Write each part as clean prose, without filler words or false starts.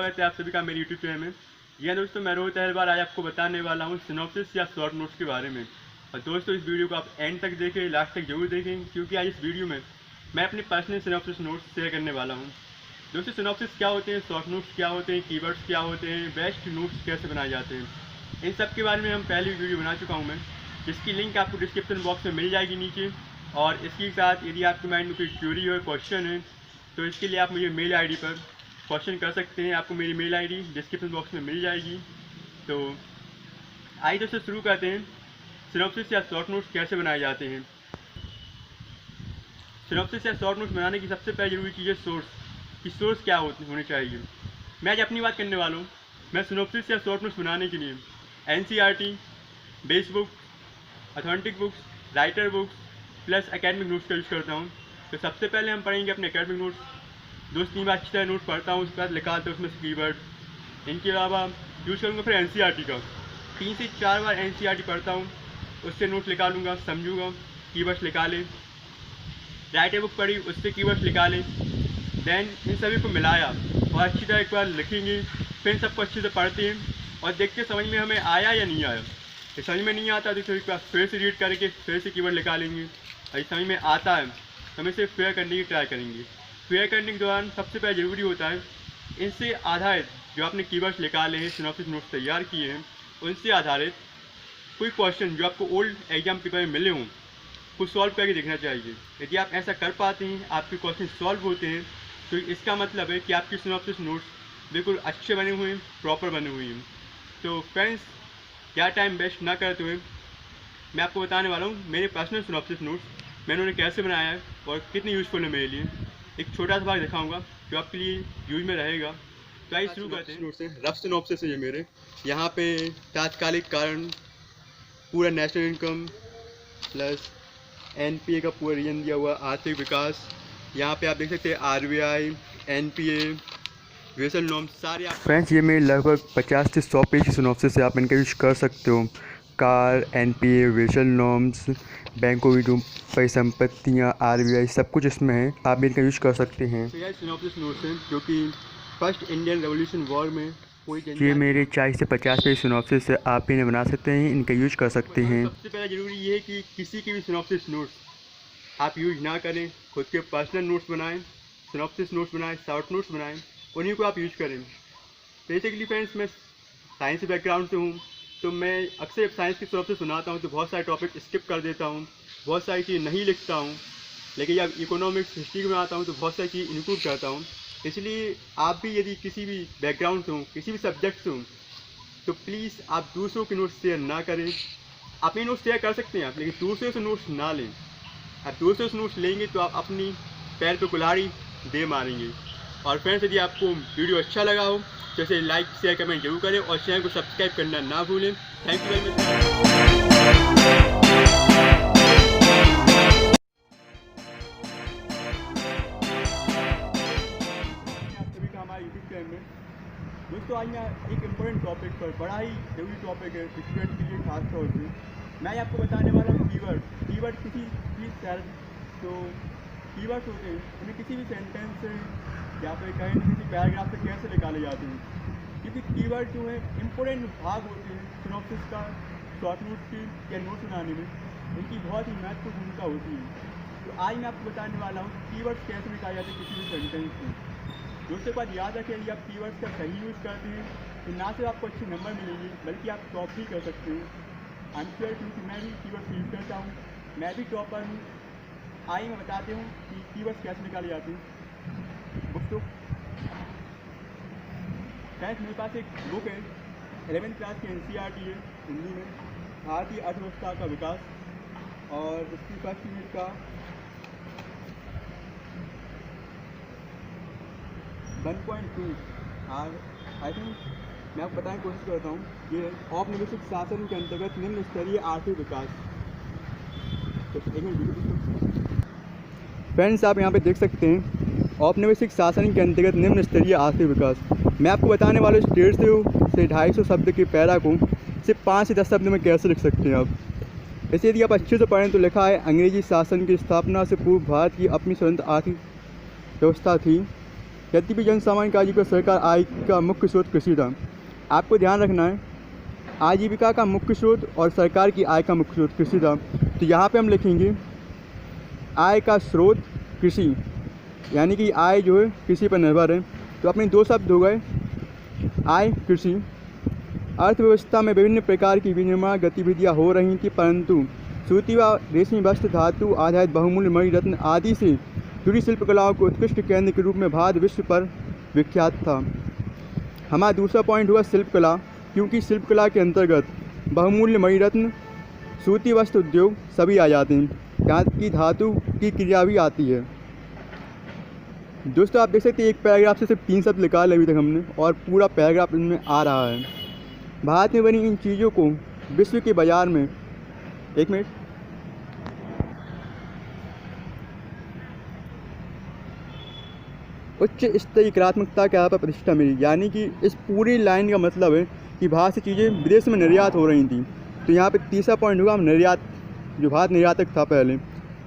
स्वागत है आप सभी का मेरे यूट्यूब चैनल में। यह दोस्तों मैं रोहित अहरवाल आज आपको बताने वाला हूँ सिनॉप्सिस या शॉर्ट नोट्स के बारे में। और दोस्तों इस वीडियो को आप एंड तक देखें, लास्ट तक जरूर देखें, क्योंकि आज इस वीडियो में मैं अपने पर्सनल सिनॉप्सिस नोट्स शेयर करने वाला हूँ। दोस्तों सिनॉप्सिस क्या होते हैं, शॉर्ट नोट्स क्या होते हैं, कीवर्ड्स क्या होते हैं, बेस्ट नोट्स कैसे बनाए जाते हैं, इन सब के बारे में हम पहले वीडियो बना चुका हूँ मैं, जिसकी लिंक आपको डिस्क्रिप्शन बॉक्स में मिल जाएगी नीचे। और इसके साथ यदि आपके माइंड में कोई क्यूरी हो, क्वेश्चन है, तो इसके लिए आप मुझे मेल आईडी पर क्वेश्चन कर सकते हैं। आपको मेरी मेल आईडी डिस्क्रिप्शन बॉक्स में मिल जाएगी। तो आइए दोस्तों शुरू करते हैं, सिनॉप्सिस या शॉर्ट नोट्स कैसे बनाए जाते हैं। सिनॉप्सिस या शॉर्ट नोट्स बनाने की सबसे पहले जरूरी चीज़ है सोर्स, कि सोर्स क्या होने चाहिए। मैं आज अपनी बात करने वाला हूँ। मैं सिनॉप्सिस या शॉर्ट नोट्स बनाने के लिए NCERT, base book, authentic books, writer books plus academic notes का यूज़ करता हूँ। तो सबसे पहले हम पढ़ेंगे अपने एकेडमिक नोट्स। 2-3 बार अच्छी तरह नोट पढ़ता हूँ, उसके बाद निकालते हैं उसमें से कीवर्ड। इनके अलावा यूज़ करूँगा फिर NCERT का, 3 से 4 बार NCERT पढ़ता हूँ, उससे नोट निकालूंगा, समझूंगा, कीवर्ड्स निकाले। राइटर बुक पढ़ी, उससे कीवर्ड्स निकाले। देन इन सभी को मिलाया और अच्छी तरह एक बार लिखेंगे। फिर सबको अच्छे से पढ़ते हैं और देखते समझ में हमें आया या नहीं आया। ये समझ में नहीं आता तो एक बार फिर से रीड करके फिर से कीवर्ड निकालेंगे। और ये समझ में आता है तो हम इसे फेयर करने की ट्राई करेंगे। फेयर करने के दौरान सबसे पहले ज़रूरी होता है इनसे आधारित जो आपने कीवर्ड्स निकाले हैं, सिनॉप्सिस नोट्स तैयार किए हैं, उनसे आधारित कोई क्वेश्चन जो आपको ओल्ड एग्जाम पेपर में मिले हों कुछ सॉल्व करके देखना चाहिए। यदि आप ऐसा कर पाते हैं, आपके क्वेश्चन सॉल्व होते हैं, तो इसका मतलब है कि आपकी सिनॉप्सिस नोट्स बिल्कुल अच्छे बने हुए हैं, प्रॉपर बने हुए हैं। तो फ्रेंड्स, क्या टाइम वेस्ट ना करते हुए मैं आपको बताने वाला हूँ मेरे पर्सनल सिनॉप्सिस नोट्स मैंने उन्हें कैसे बनाया है और कितने यूज़फुल है मेरे लिए। एक छोटा सा भाग दिखाऊंगा जो आपके लिए यूज में रहेगा। तो आइए शुरू करते हैं। नोट्स हैं, रफ सिनॉप्सिस है ये मेरे। यहाँ पे तात्कालिक कारण, पूरा नेशनल इनकम प्लस NPA का पूरा रीजन दिया हुआ, आर्थिक विकास। यहाँ पे आप देख सकते हैं RBI, NPA, वेसल नॉर्म्स सारे। फ्रेंड्स ये मेरे लगभग 50 से 100 पेज की सिनॉप्सिस है, आप इनका यूज कर सकते हो। कार, NPA, वेसल नॉर्म्स, बैंकों की परिसंपत्तियाँ, RBI सब कुछ इसमें है, आप इनका यूज कर सकते हैं। तो यह सिनॉप्सिस नोट्स हैं जो कि फर्स्ट इंडियन रेवोल्यूशन वॉर में ये मेरे 40 से 50 पेज सिनॉप्सिस है, आप इन्हें बना सकते हैं, इनका यूज कर सकते हैं। सबसे पहले ज़रूरी ये है कि किसी की भी सिनॉप्सिस नोट्स आप यूज ना करें, खुद के पर्सनल नोट्स बनाएं, सिनॉप्सिस नोट्स बनाएं, शॉर्ट नोट्स बनाएं, उन्हीं को आप यूज करें। बेसिकली फ्रेंड्स मैं साइंस बैकग्राउंड से हूँ, तो मैं अक्सर साइंस की सिनॉप्सिस सुनाता हूँ तो बहुत सारे टॉपिक स्किप कर देता हूँ, बहुत सारी चीज़ नहीं लिखता हूँ। लेकिन जब इकोनॉमिक्स, हिस्ट्री में आता हूँ तो बहुत सारी चीज़ इंक्लूड करता हूँ। इसलिए आप भी यदि किसी भी बैकग्राउंड से हों, किसी भी सब्जेक्ट से हों, तो प्लीज़ आप दूसरों के नोट्स शेयर ना करें। अपने नोट्स शेयर कर सकते हैं आप, लेकिन दूसरे से नोट्स ना लें। आप दूसरे से नोट्स लेंगे तो आप अपनी पैर पे कुल्हाड़ी दे मारेंगे। और फ्रेंड्स यदि आपको वीडियो अच्छा लगा हो तो इसे लाइक, शेयर, कमेंट जरूर करें और चैनल को सब्सक्राइब करना ना भूलें। Thank you very much. दोस्तों आज मैं एक इम्पोर्टेंट टॉपिक पर, बड़ा ही जरूरी टॉपिक है स्टूडेंट के लिए खास तौर से, मैं आपको बताने वाला हूँ कीवर्ड किसी भी तो कीवर्ड्स होते हैं, उन्हें किसी भी सेंटेंस से या फिर कहीं ना किसी पैराग्राफ से कैसे निकाले जाते हैं। क्योंकि कीवर्ड जो है इम्पोर्टेंट भाग होते हैं सिनॉप्सिस का, शॉर्ट नोट्स की या नोट्स बनाने में, इनकी बहुत ही महत्वपूर्ण भूमिका होती है। तो आज मैं आपको बताने वाला हूँ कीवर्ड्स कैसे निकाले जाते हैं किसी भी सेंटेंस में। दोस्तों बात याद रखें, यदि आप कीवर्ड्स का सही यूज़ करते हैं तो ना सिर्फ आपको अच्छे नंबर मिलेंगे बल्कि आप टॉप भी कर सकते हैं। आई एम श्योर, क्योंकि मैं भी कीवर्ड्स यूज़ करता हूँ, मैं भी टॉपर हूँ। आइए मैं बताते हूँ कि कीवर्ड्स कैसे निकाले जाते हैं। दोस्तों फ्रेंड्स मेरे पास एक बुक है, 11th क्लास की NCERT है हिंदी में, भारतीय अर्थव्यवस्था का विकास, और उसकी फर्स्ट यूनिट का 1.2 आई थिंक मैं आपको बताने की कोशिश करता हूँ। ये औपनिवेशिक शासन के अंतर्गत निम्न स्तरीय आर्थिक विकास। तो फ्रेंड्स आप यहाँ पे देख सकते हैं औपनिवेशिक शासन के अंतर्गत निम्न स्तरीय आर्थिक विकास। मैं आपको बताने वाले 150 से 250 शब्द के पैरा को सिर्फ 5 से 10 शब्द में कैसे लिख सकते हैं आप। ऐसे यदि आप अच्छे से पढ़ें तो लिखा है, अंग्रेजी शासन की स्थापना से पूर्व भारत की अपनी स्वतंत्र आर्थिक व्यवस्था थी। यद्यपि जनसामान्य का आजीविका सरकार आय का मुख्य स्रोत कृषि था। आपको ध्यान रखना है, आजीविका का मुख्य स्रोत और सरकार की आय का मुख्य स्रोत कृषि था। तो यहाँ पे हम लिखेंगे आय का स्रोत कृषि, यानी कि आय जो है कृषि पर निर्भर है। तो अपने दो शब्द हो गए आय कृषि। अर्थव्यवस्था में विभिन्न प्रकार की विनिर्माण गतिविधियाँ हो रही थी, परंतु सूती व रेशमी वस्त्र, धातु आधारित बहुमूल्य मणि रत्न आदि से जुड़ी शिल्पकलाओं के उत्कृष्ट केंद्र के रूप में भारत विश्व पर विख्यात था। हमारा दूसरा पॉइंट हुआ शिल्पकला, क्योंकि शिल्पकला के अंतर्गत बहुमूल्य मणि रत्न, सूती वस्त्र उद्योग सभी आ जाते हैं, यहाँ की धातु की क्रिया भी आती है। दोस्तों आप देख सकते हैं एक पैराग्राफ से सिर्फ 3 शब्द निकाले अभी तक हमने, और पूरा पैराग्राफ इनमें आ रहा है। भारत में बनी इन चीज़ों को विश्व के बाज़ार में, एक मिनट, उच्च स्तरीय कलात्मकता के आधार पर प्रतिष्ठा मिली। यानी कि इस पूरी लाइन का मतलब है कि बाहर से चीज़ें विदेश में निर्यात हो रही थी। तो यहाँ पे तीसरा पॉइंट होगा निर्यात, जो भारत निर्यातक था पहले।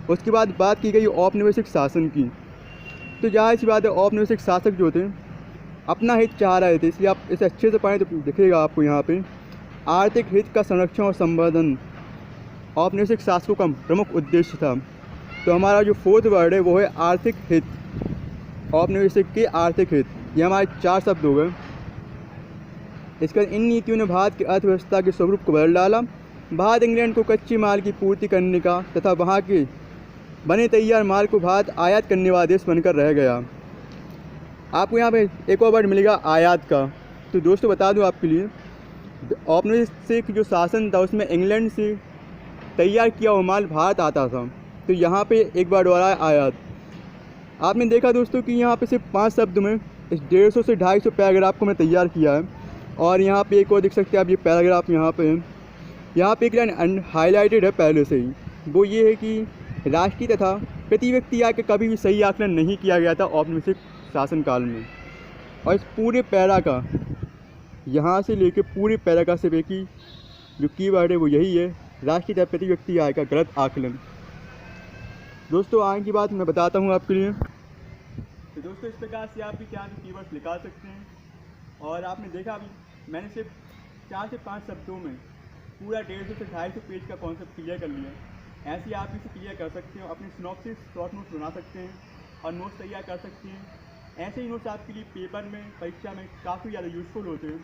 उसके बाद बात की गई औपनिवेशिक शासन की। तो जाहिर सी बात है औपनिवेशिक शासक जो थे अपना हित चाह रहे थे, इसलिए आप इसे अच्छे से पढ़ें तो दिखेगा आपको यहाँ पे आर्थिक हित का संरक्षण और संवर्धन औपनिवेशिक शासकों का प्रमुख उद्देश्य था। तो हमारा जो फोर्थ वर्ड है वो है आर्थिक हित, औपनिवेशिक के आर्थिक हित। ये हमारे 4 शब्द हो गए। इसके बाद इन नीतियों ने भारत की अर्थव्यवस्था के स्वरूप को बदल डाला। भारत इंग्लैंड को कच्चे माल की पूर्ति करने का तथा वहाँ के बने तैयार माल को भारत आयात करने वाला देश बनकर रह गया। आपको यहाँ पे एक और वर्ड मिलेगा आयात का। तो दोस्तों बता दूँ आपके लिए, औपनिवेशिक जो शासन था उसमें इंग्लैंड से तैयार किया हुआ माल भारत आता था। तो यहाँ पे एक वर्ड और है आयात। आपने देखा दोस्तों कि यहाँ पे सिर्फ 5 शब्द में इस 150 से 250 पैराग्राफ को मैं तैयार किया है। और यहाँ पे एक और देख सकते हैं आप, ये पैराग्राफ यहाँ पे है। यहाँ पे एक लाइन हाईलाइटेड है पहले से ही, वो ये है कि राष्ट्रीय तथा प्रति व्यक्ति आय का कभी भी सही आकलन नहीं किया गया था औपनिवेशिक शासनकाल में। और इस पूरे पैरा का, यहाँ से लेके पूरे पैरा का सिर्फ एक ही जो कीवर्ड है वो यही है, राष्ट्रीय तथा प्रति व्यक्ति आय का गलत आकलन। दोस्तों आगे की बात मैं बताता हूँ आपके लिए। तो दोस्तों इस प्रकार से आप भी क्या कीवर्ड्स निकाल सकते हैं। और आपने देखा अभी मैंने सिर्फ 4 से 5 शब्दों में पूरा 150 से 250 पेज का कॉन्सेप्ट क्लियर कर लिया। ऐसे ही आप इसे क्लियर कर सकते हो, अपने सिनॉप्सिस शॉर्ट नोट्स बना सकते हैं और नोट्स तैयार कर सकते हैं। ऐसे ही नोट्स आपके लिए पेपर में, परीक्षा में काफ़ी ज़्यादा यूज़फुल होते हैं।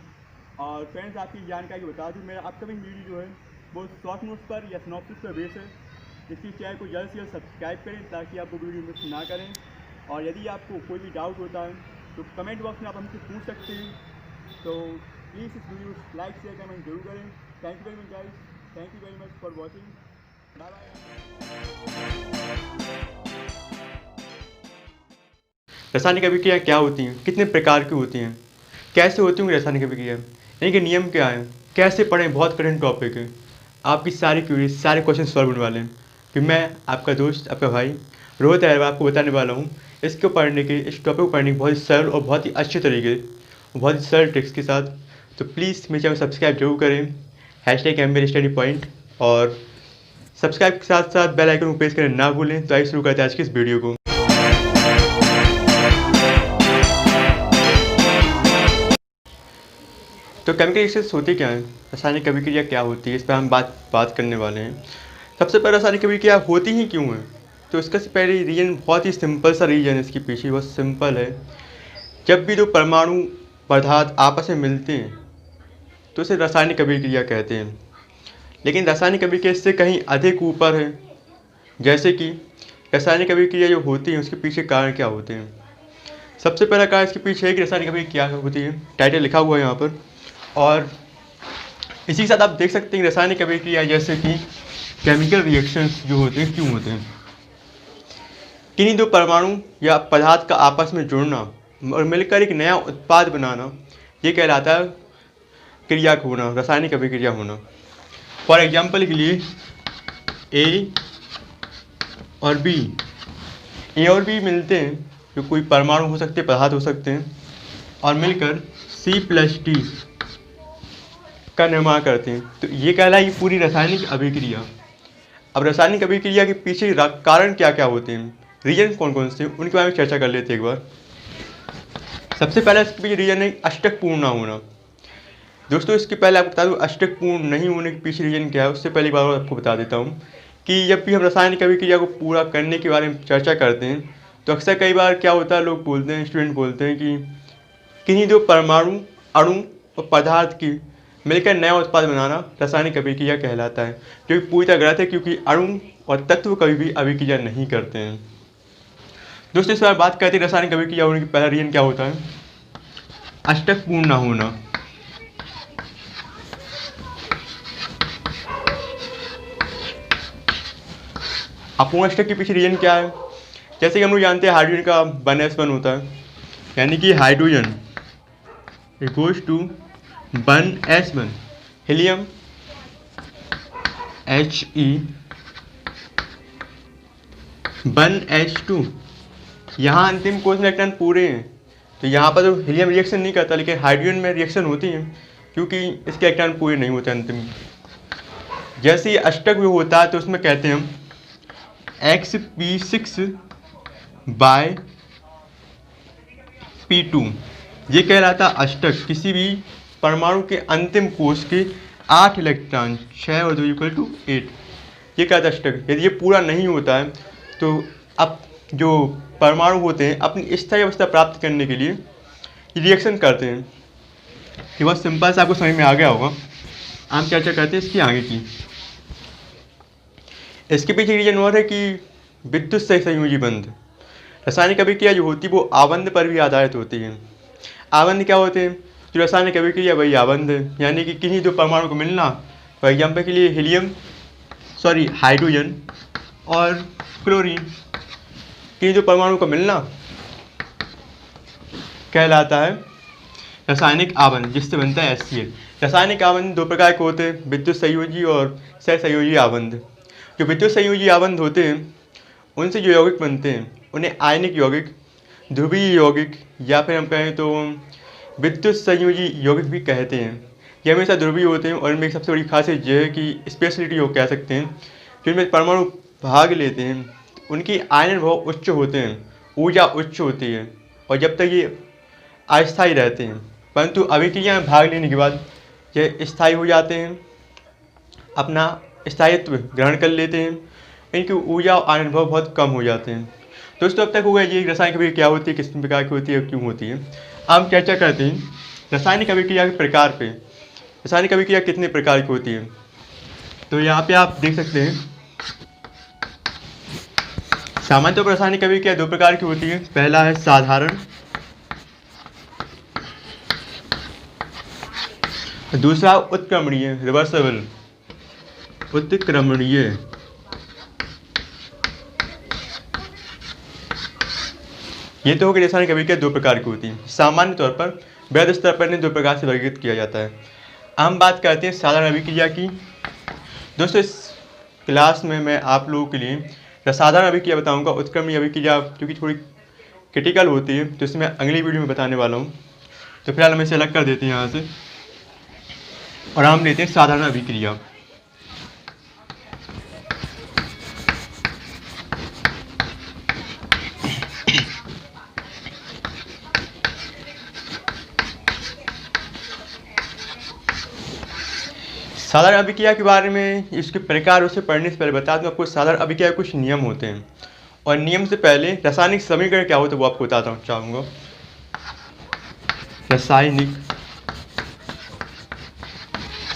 और फ्रेंड्स आपकी जानकारी बता दूँ, मेरा अपकमिंग वीडियो जो है वो शॉर्ट नोट्स पर या सिनॉप्सिस पर बेस है। इसकी चैनल को जल्द से जल्द सब्सक्राइब करें ताकि आप वो वीडियो मिस ना करें। और यदि आपको कोई भी डाउट होता है तो कमेंट बॉक्स में आप हमसे पूछ सकते हैं। तो प्लीज़ इस वीडियो को लाइक शेयर कमेंट जरूर करें। Thank you very much guys, thank you very much for watching, bye bye. रासायनिक अभिक्रिया क्या होती हैं, कितने प्रकार की होती हैं, कैसे होती होंगी रासायनिक अभिक्रिया, इनके नियम क्या हैं, कैसे पढ़ें, बहुत कठिन टॉपिक है। आपकी सारी क्वेरीज, सारे क्वेश्चन सॉल्व होने वाले हैं। कि मैं आपका दोस्त, आपका भाई रोहित अहरवाल आपको बताने वाला हूँ इसको पढ़ने के, इस टॉपिक को पढ़ने के बहुत ही सरल और बहुत ही अच्छे तरीके, बहुत ही सरल ट्रिक्स के साथ। तो प्लीज़ मेरे चैनल को सब्सक्राइब जरूर करें, #MBA स्टडी पॉइंट, और सब्सक्राइब के साथ साथ बेल आइकन को प्रेस करना ना भूलें। तो आइए शुरू करते हैं आज की इस वीडियो को। तो केमिकल रिएक्शंस होती क्या है, रासायनिक अभिक्रिया क्या होती है, इस पर हम बात करने वाले हैं। सबसे पहले रासायनिक अभिक्रिया होती ही क्यों है, तो इसका से पहले रीजन बहुत ही सिंपल सा रीजन है, इसके पीछे बहुत सिंपल है। जब भी दो परमाणु पदार्थ आपस में मिलते हैं तो इसे रासायनिक अभिक्रिया कहते हैं। लेकिन रासायनिक अभिक्रिया इससे कहीं अधिक ऊपर है। जैसे कि रासायनिक अभिक्रिया जो होती है उसके पीछे कारण क्या होते हैं। सबसे पहला कारण इसके पीछे है कि रासायनिक अभिक्रिया क्या होती है, टाइटल लिखा हुआ है यहाँ पर। और इसी के साथ आप देख सकते हैं रासायनिक अभिक्रिया जैसे कि केमिकल रिएक्शंस जो होते हैं क्यों होते हैं। किन्हीं दो परमाणु या पदार्थ का आपस में जुड़ना और मिलकर एक नया उत्पाद बनाना, ये कहलाता है क्रिया होना, रासायनिक अभिक्रिया होना। फॉर एग्जाम्पल के लिए ए और बी मिलते हैं, जो कोई परमाणु हो सकते हैं, पदार्थ हो सकते हैं, और मिलकर C+D का निर्माण करते हैं। तो ये कहलाएगी पूरी रासायनिक अभिक्रिया। अब रासायनिक अभिक्रिया के पीछे कारण क्या क्या होते हैं, रीजन कौन कौन से, उनके बारे में चर्चा कर लेते हैं एक बार। सबसे पहला इसके पीछे रीजन है अष्टक पूर्ण ना होना। दोस्तों इसके पहले आपको बता दूँ अष्टक पूर्ण नहीं होने के पीछे रीजन क्या है, उससे पहले बार आपको बता देता हूँ कि जब भी हम रासायनिक अभिक्रिया को पूरा करने के बारे में चर्चा करते हैं तो अक्सर कई बार क्या होता है, लोग बोलते हैं, स्टूडेंट बोलते हैं कि किन्हीं दो परमाणु, अणु और पदार्थ की मिलकर नया उत्पाद बनाना रासायनिक अभिक्रिया कहलाता है, जो कि पूरी तरह गलत है क्योंकि अणु और तत्व कभी भी अभिक्रिया नहीं करते हैं। दोस्तों इस बार बात करते हैं रासायनिक अभिक्रिया होने की पहला रीजन क्या होता है, अष्टक पूर्ण न होना। अपूर्ण अष्टक के पीछे रीजन क्या है, जैसे कि हम लोग जानते हैं हाइड्रोजन का 1s1 होता है, यानी कि hydrogen equals to 1s1, helium He 1s2। यहाँ अंतिम कोष में इलेक्ट्रॉन पूरे हैं, तो यहाँ पर तो हीलियम रिएक्शन नहीं करता, लेकिन हाइड्रोजन में रिएक्शन होती है क्योंकि इसके इलेक्ट्रॉन पूरे नहीं होते अंतिम। जैसे ही अष्टक भी होता है तो उसमें कहते हैं हम xp6/p2, ये कहलाता अष्टक। किसी भी परमाणु के अंतिम कोष के 8 इलेक्ट्रॉन, 6 और 2 इक्वल टू 8, ये कहता अष्टक। यदि ये पूरा नहीं होता है तो अब जो परमाणु होते हैं अपनी स्थायी अवस्था प्राप्त करने के लिए रिएक्शन करते हैं। ये बहुत सिंपल से आपको समझ में आ गया होगा। हम चर्चा करते हैं इसकी आगे की। इसके पीछे रीजन और है कि विद्युत सहसंयोजी बंध। रासायनिक अभिक्रिया जो होती है वो आबंध पर भी आधारित होती है। आबंध क्या होते हैं, जो रासायनिक अभिक्रिया वही आबंध है, यानी कि किन्हीं दो परमाणु को मिलना। फॉर एग्जाम्पल के लिए हाइड्रोजन और क्लोरीन, किन्हीं दो परमाणु को मिलना कहलाता है रासायनिक आबंध, जिससे बनता है HCl। रासायनिक आबंध दो प्रकार के होते हैं, विद्युत संयोजी और सहसंयोजी आबंध। जो विद्युत संयोजी आबंध होते हैं उनसे जो यौगिक बनते हैं उन्हें आयनिक यौगिक, ध्रुवीय यौगिक या फिर हम कहें तो विद्युत संयोजी यौगिक भी कहते हैं। ये हमेशा ध्रुवीय होते हैं और इनमें सबसे बड़ी खासियत यह है कि स्पेशलिटी वो कह सकते हैं, जो इनमें परमाणु भाग लेते हैं उनकी आयनन भाव उच्च होते हैं, ऊर्जा उच्च होती है और जब तक ये अस्थायी रहते हैं, परंतु अभिक्रिया में भाग लेने के बाद ये स्थायी हो जाते हैं, अपना स्थायित्व ग्रहण कर लेते हैं, इनकी ऊर्जा और आयनन भाव बहुत कम हो जाते हैं। दोस्तों अब तक हो गया ये रासायनिक अभिक्रिया क्या होती है, किस प्रकार की होती है, क्यों होती है। हम चर्चा करते हैं रासायनिक अभिक्रिया के प्रकार पे। रासायनिक अभिक्रिया कितने प्रकार की होती है, तो यहाँ पे आप देख सकते हैं सामान्य तौर पर रासायनिक अभिक्रिया दो प्रकार की होती है। पहला है साधारण, दूसरा उत्क्रमणीय, रिवर्सिबल, उत्क्रमणीय। ये तो हो गई रासायनिक अभिक्रिया दो प्रकार की होती है। सामान्य तौर पर वृहद स्तर पर इन्हें दो प्रकार से वर्गीकृत किया जाता है। हम बात करते हैं साधारण अभिक्रिया की। दोस्तों इस क्लास में मैं आप लोगों के लिए साधारण अभिक्रिया बताऊंगा। उत्क्रमणीय अभिक्रिया क्योंकि थोड़ी क्रिटिकल होती है तो इसमें अगली वीडियो में बताने वाला हूँ। तो फिलहाल हम इसे अलग कर देते हैं यहाँ से और हम लेते हैं साधारण अभिक्रिया। साधारण अभिक्रिया के बारे में, इसके प्रकार उसे पढ़ने से पहले बता दूं आपको साधारण अभिक्रिया के कुछ नियम होते हैं और नियम से पहले रासायनिक समीकरण क्या होता है वो आपको बताता चाहूँगा। रासायनिक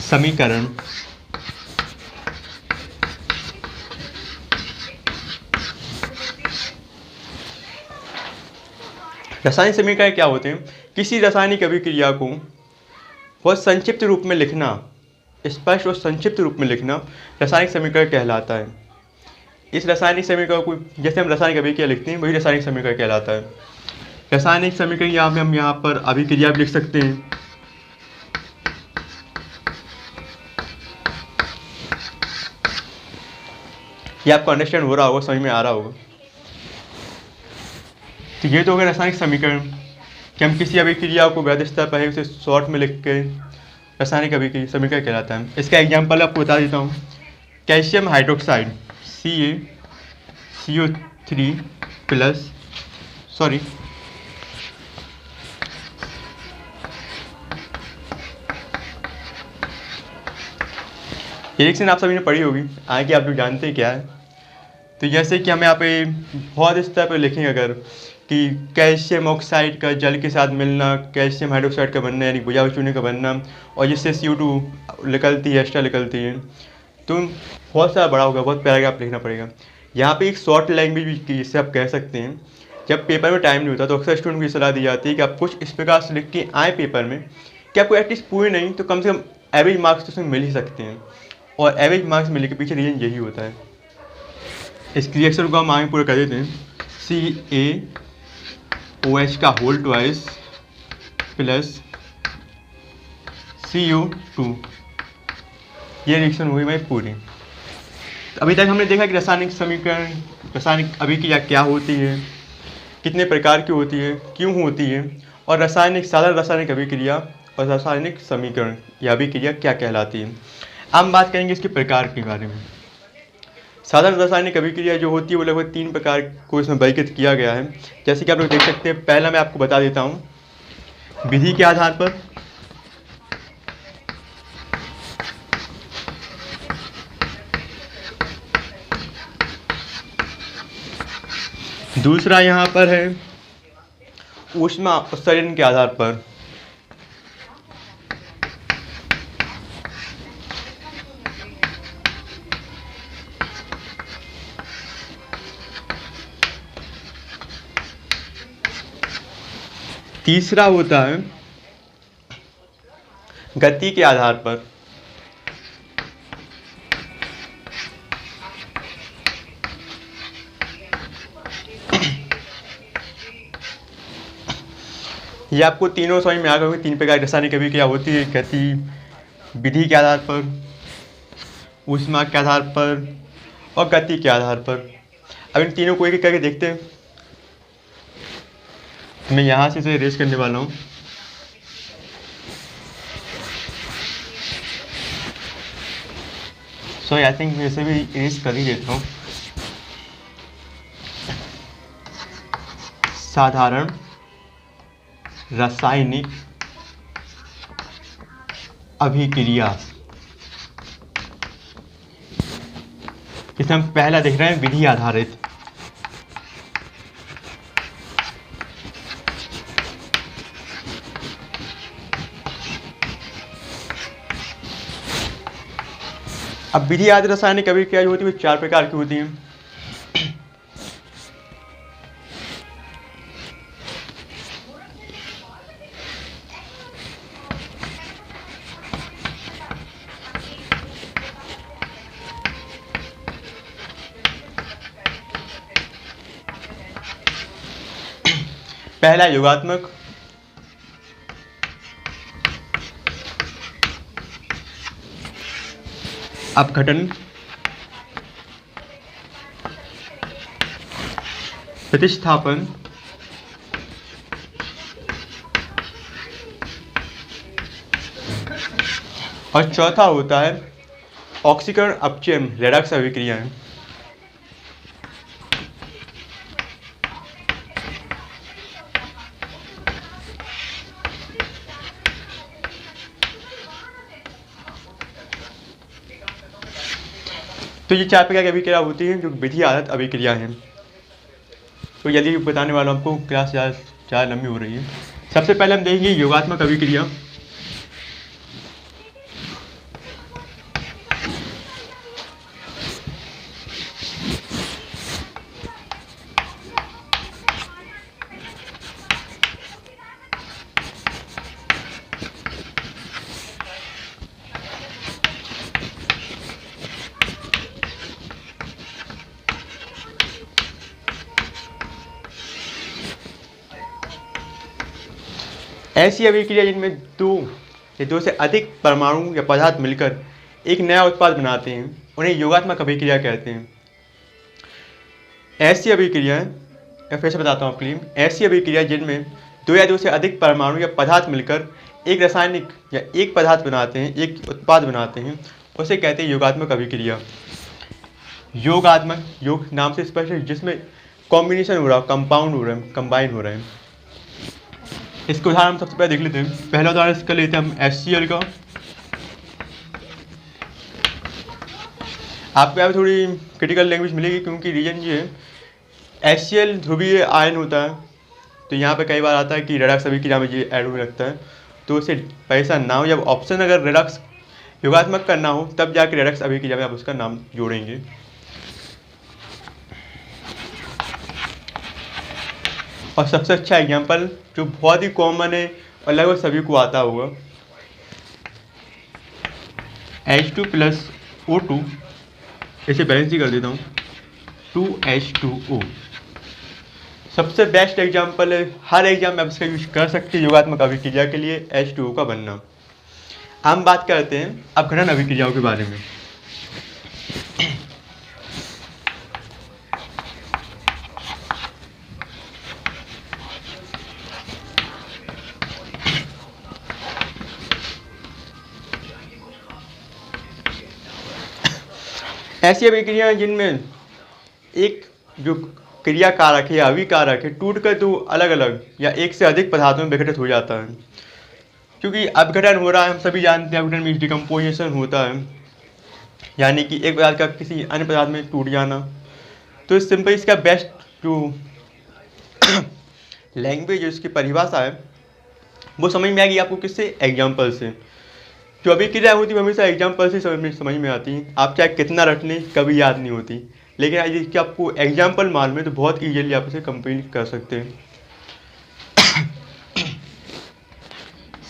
समीकरण रासायनिक समीकरण क्या होते हैं, किसी रासायनिक अभिक्रिया को बहुत संक्षिप्त रूप में लिखना, स्पष्ट और संक्षिप्त रूप में लिखना रासायनिक समीकरण कहलाता है। इस रासायनिक समीकरण को जैसे हम रासायनिक अभिक्रिया लिखते हैं वही रासायनिक समीकरण कहलाता है। रासायनिक समीकरण यहाँ पे हम यहाँ पर अभिक्रिया भी लिख सकते हैं। ये आपको अंडरस्टैंड हो रहा होगा, समझ में आ रहा होगा। तो ये तो हो गया रासायनिक समीकरण कि हम किसी अभिक्रिया को वृहद स्तर पर उसे शॉर्ट में लिख के रासायनिक अभिक्रिया समीकरण कहलाता है। इसका एग्जांपल आपको बता देता हूँ। कैल्शियम हाइड्रोक्साइड CaCO3 प्लस ये रिएक्शन आप सभी ने पढ़ी होगी, आगे आप लोग जानते हैं क्या है। तो जैसे कि हम यहाँ पे बहुत स्तर पर लिखेंगे अगर कि कैल्शियम ऑक्साइड का जल के साथ मिलना, कैल्शियम हाइड्रोक्साइड का बनना यानी बुझाऊ चूने का बनना, और जिससे CO2 निकलती है, एक्स्ट्रा निकलती है, तो बहुत सारा बड़ा होगा, बहुत पैराग्राफ लिखना पड़ेगा। यहाँ पे एक शॉर्ट लैंग्वेज भी जिससे आप कह सकते हैं, जब पेपर में टाइम नहीं होता तो अक्सर स्टूडेंट को ये सलाह दी जाती है कि आप कुछ इस प्रकार से लिख के आए पेपर में कि आपको एटलीस्ट पूरे नहीं तो कम से कम एवरेज मार्क्स तो उसमें मिल ही सकते हैं, और एवरेज मार्क्स मिलने के पीछे रीजन यही होता है। इस रिएक्शन को हम आगे पूरा कर देते हैं। CaOH का होल ट्वाइस प्लस CO2, ये रिएक्शन हुई भाई पूरी। तो अभी तक हमने देखा कि रासायनिक समीकरण, रासायनिक अभिक्रिया क्या होती है, कितने प्रकार की होती है, क्यों होती है, और रासायनिक साधारण रासायनिक अभिक्रिया और रासायनिक समीकरण या अभिक्रिया क्या कहलाती है। हम बात करेंगे इसके प्रकार के बारे में। साधारण रासायनिक अभिक्रिया जो होती है वो लगभग 3 प्रकार को इसमें वर्गीकृत किया गया है, जैसे कि आप लोग देख सकते हैं। पहला मैं आपको बता देता हूँ, विधि के आधार पर, दूसरा यहाँ पर है ऊष्मा उत्सर्जन के आधार पर, तीसरा होता है गति के आधार पर, ये आपको तीनों समझ में आ गए। 3 प्रकार की रासायनिक अभिक्रिया होती है, गति, विधि के आधार पर, ऊष्मा के आधार पर और गति के आधार पर। अब इन तीनों को एक एक करके देखते हैं। मैं यहाँ से इसे इरेज करने वाला हूँ। सो आई थिंक मैं इसे भी इरेज कर ही देता हूँ। साधारण रासायनिक अभिक्रिया, इसे हम पहला देख रहे हैं विधि आधारित। अब विधि आधारित रासायनिक अभिक्रिया जो होती है वो 4 प्रकार की होती हैं। पहला योगात्मक, अपघटन, प्रतिस्थापन और चौथा होता है ऑक्सीकरण अपचयन रेडॉक्स अभिक्रियाएं। तो ये 4 प्रकार की अभिक्रिया होती है जो विधि आधारित अभिक्रिया हैं। तो यदि बताने वाला आपको क्लास ज़्यादा लंबी हो रही है। सबसे पहले हम देखेंगे योगात्मक अभिक्रिया। ऐसी अभिक्रिया जिनमें 2 या 2 से अधिक परमाणु या पदार्थ मिलकर एक नया उत्पाद बनाते हैं उन्हें योगात्मक अभिक्रिया कहते हैं। ऐसी अभिक्रियाएं, मैं फिर से बताता हूँ आपके लिए, ऐसी अभिक्रिया जिनमें 2 या 2 से अधिक परमाणु या पदार्थ मिलकर एक रासायनिक या एक पदार्थ बनाते हैं, एक उत्पाद बनाते हैं, उसे कहते हैं योगात्मक अभिक्रिया। योगात्मक, योग नाम से स्पष्ट है, जिसमें कॉम्बिनेशन हो रहा है, कंपाउंड हो रहा है, कंबाइन हो रहे हैं। इसके उदाहरण हम सबसे पहले देख लेते हैं। पहला उदाहरण इसका लेते हैं हम HCl का। आपको यहाँ पे थोड़ी क्रिटिकल लैंग्वेज मिलेगी, क्योंकि रीजन ये है HCl ध्रुवीय आयन होता है। तो यहाँ पे कई बार आता है कि रेडक्स अभिक्रिया में ये ऐड होने लगता है, तो उसे पैसा ना हो। जब ऑप्शन अगर रेडक्स योगात्मक करना हो तब जाके रेडक्स अभिक्रिया में आप उसका नाम जोड़ेंगे। और सबसे अच्छा एग्जाम्पल जो बहुत ही कॉमन है और लगभग सभी को आता होगा, H2 + O2, इसे बैलेंस ही कर देता हूँ, 2H2O। सबसे बेस्ट एग्जाम्पल है, हर एग्जाम में आप इसका यूज कर सकते हैं योगात्मक अभिक्रिया के लिए H2O का बनना। हम बात करते हैं अपघटन अभिक्रियाओं के बारे में। ऐसी अभिक्रियाएं जिनमें एक जो क्रिया कारक है या अभिकारक है टूट कर दो अलग अलग या एक से अधिक पदार्थों में विघटित हो जाता है। क्योंकि अपघटन हो रहा है, हम सभी जानते हैं अपघटन मीन्स डिकम्पोजिशन होता है, यानी कि एक पदार्थ का किसी अन्य पदार्थ में टूट जाना। तो सिंपल इसका बेस्ट जो लैंग्वेज उसकी परिभाषा है वो समझ में आएगी आपको किससे, एग्जाम्पल से। जो अभिक्रिया होती है हमेशा एग्जाम्पल से समझ में आती है। आप चाहे कितना रट लें कभी याद नहीं होती, लेकिन आज इसके आपको एग्जाम्पल मालूम है तो बहुत ईजिली आप इसे कंप्लीट कर सकते हैं।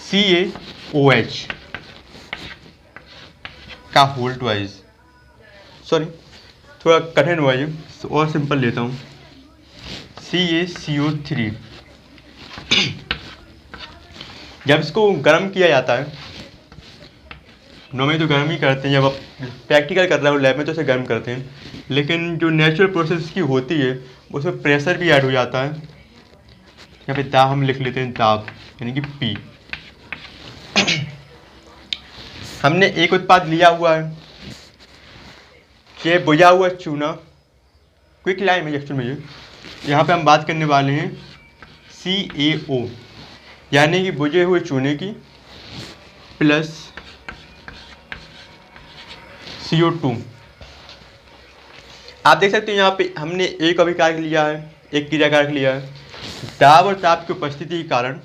CaOH का होल ट्वाइस, सॉरी थोड़ा कठिन हुआ ये, और सिंपल लेता हूँ, CaCO3। जब इसको गर्म किया जाता है, नॉर्मली तो गर्म ही करते हैं, जब आप प्रैक्टिकल कर रहे हो लैब में तो इसे गर्म करते हैं, लेकिन जो नेचुरल प्रोसेस की होती है उसमें प्रेशर भी ऐड हो जाता है। यहाँ पे दाब हम लिख लेते हैं, दाब यानी कि P। हमने एक उत्पाद लिया हुआ है, ये बुझा हुआ चूना, क्विक लाइम है एक्चुअल में ये। यहाँ पे हम बात करने वाले हैं CaO यानी कि बुझे हुए चूने की प्लस CO2। आप देख सकते हैं यहाँ पे हमने एक अभिकारक लिया है, एक क्रियाकारक लिया है। दाब और ताप की उपस्थिति के कारण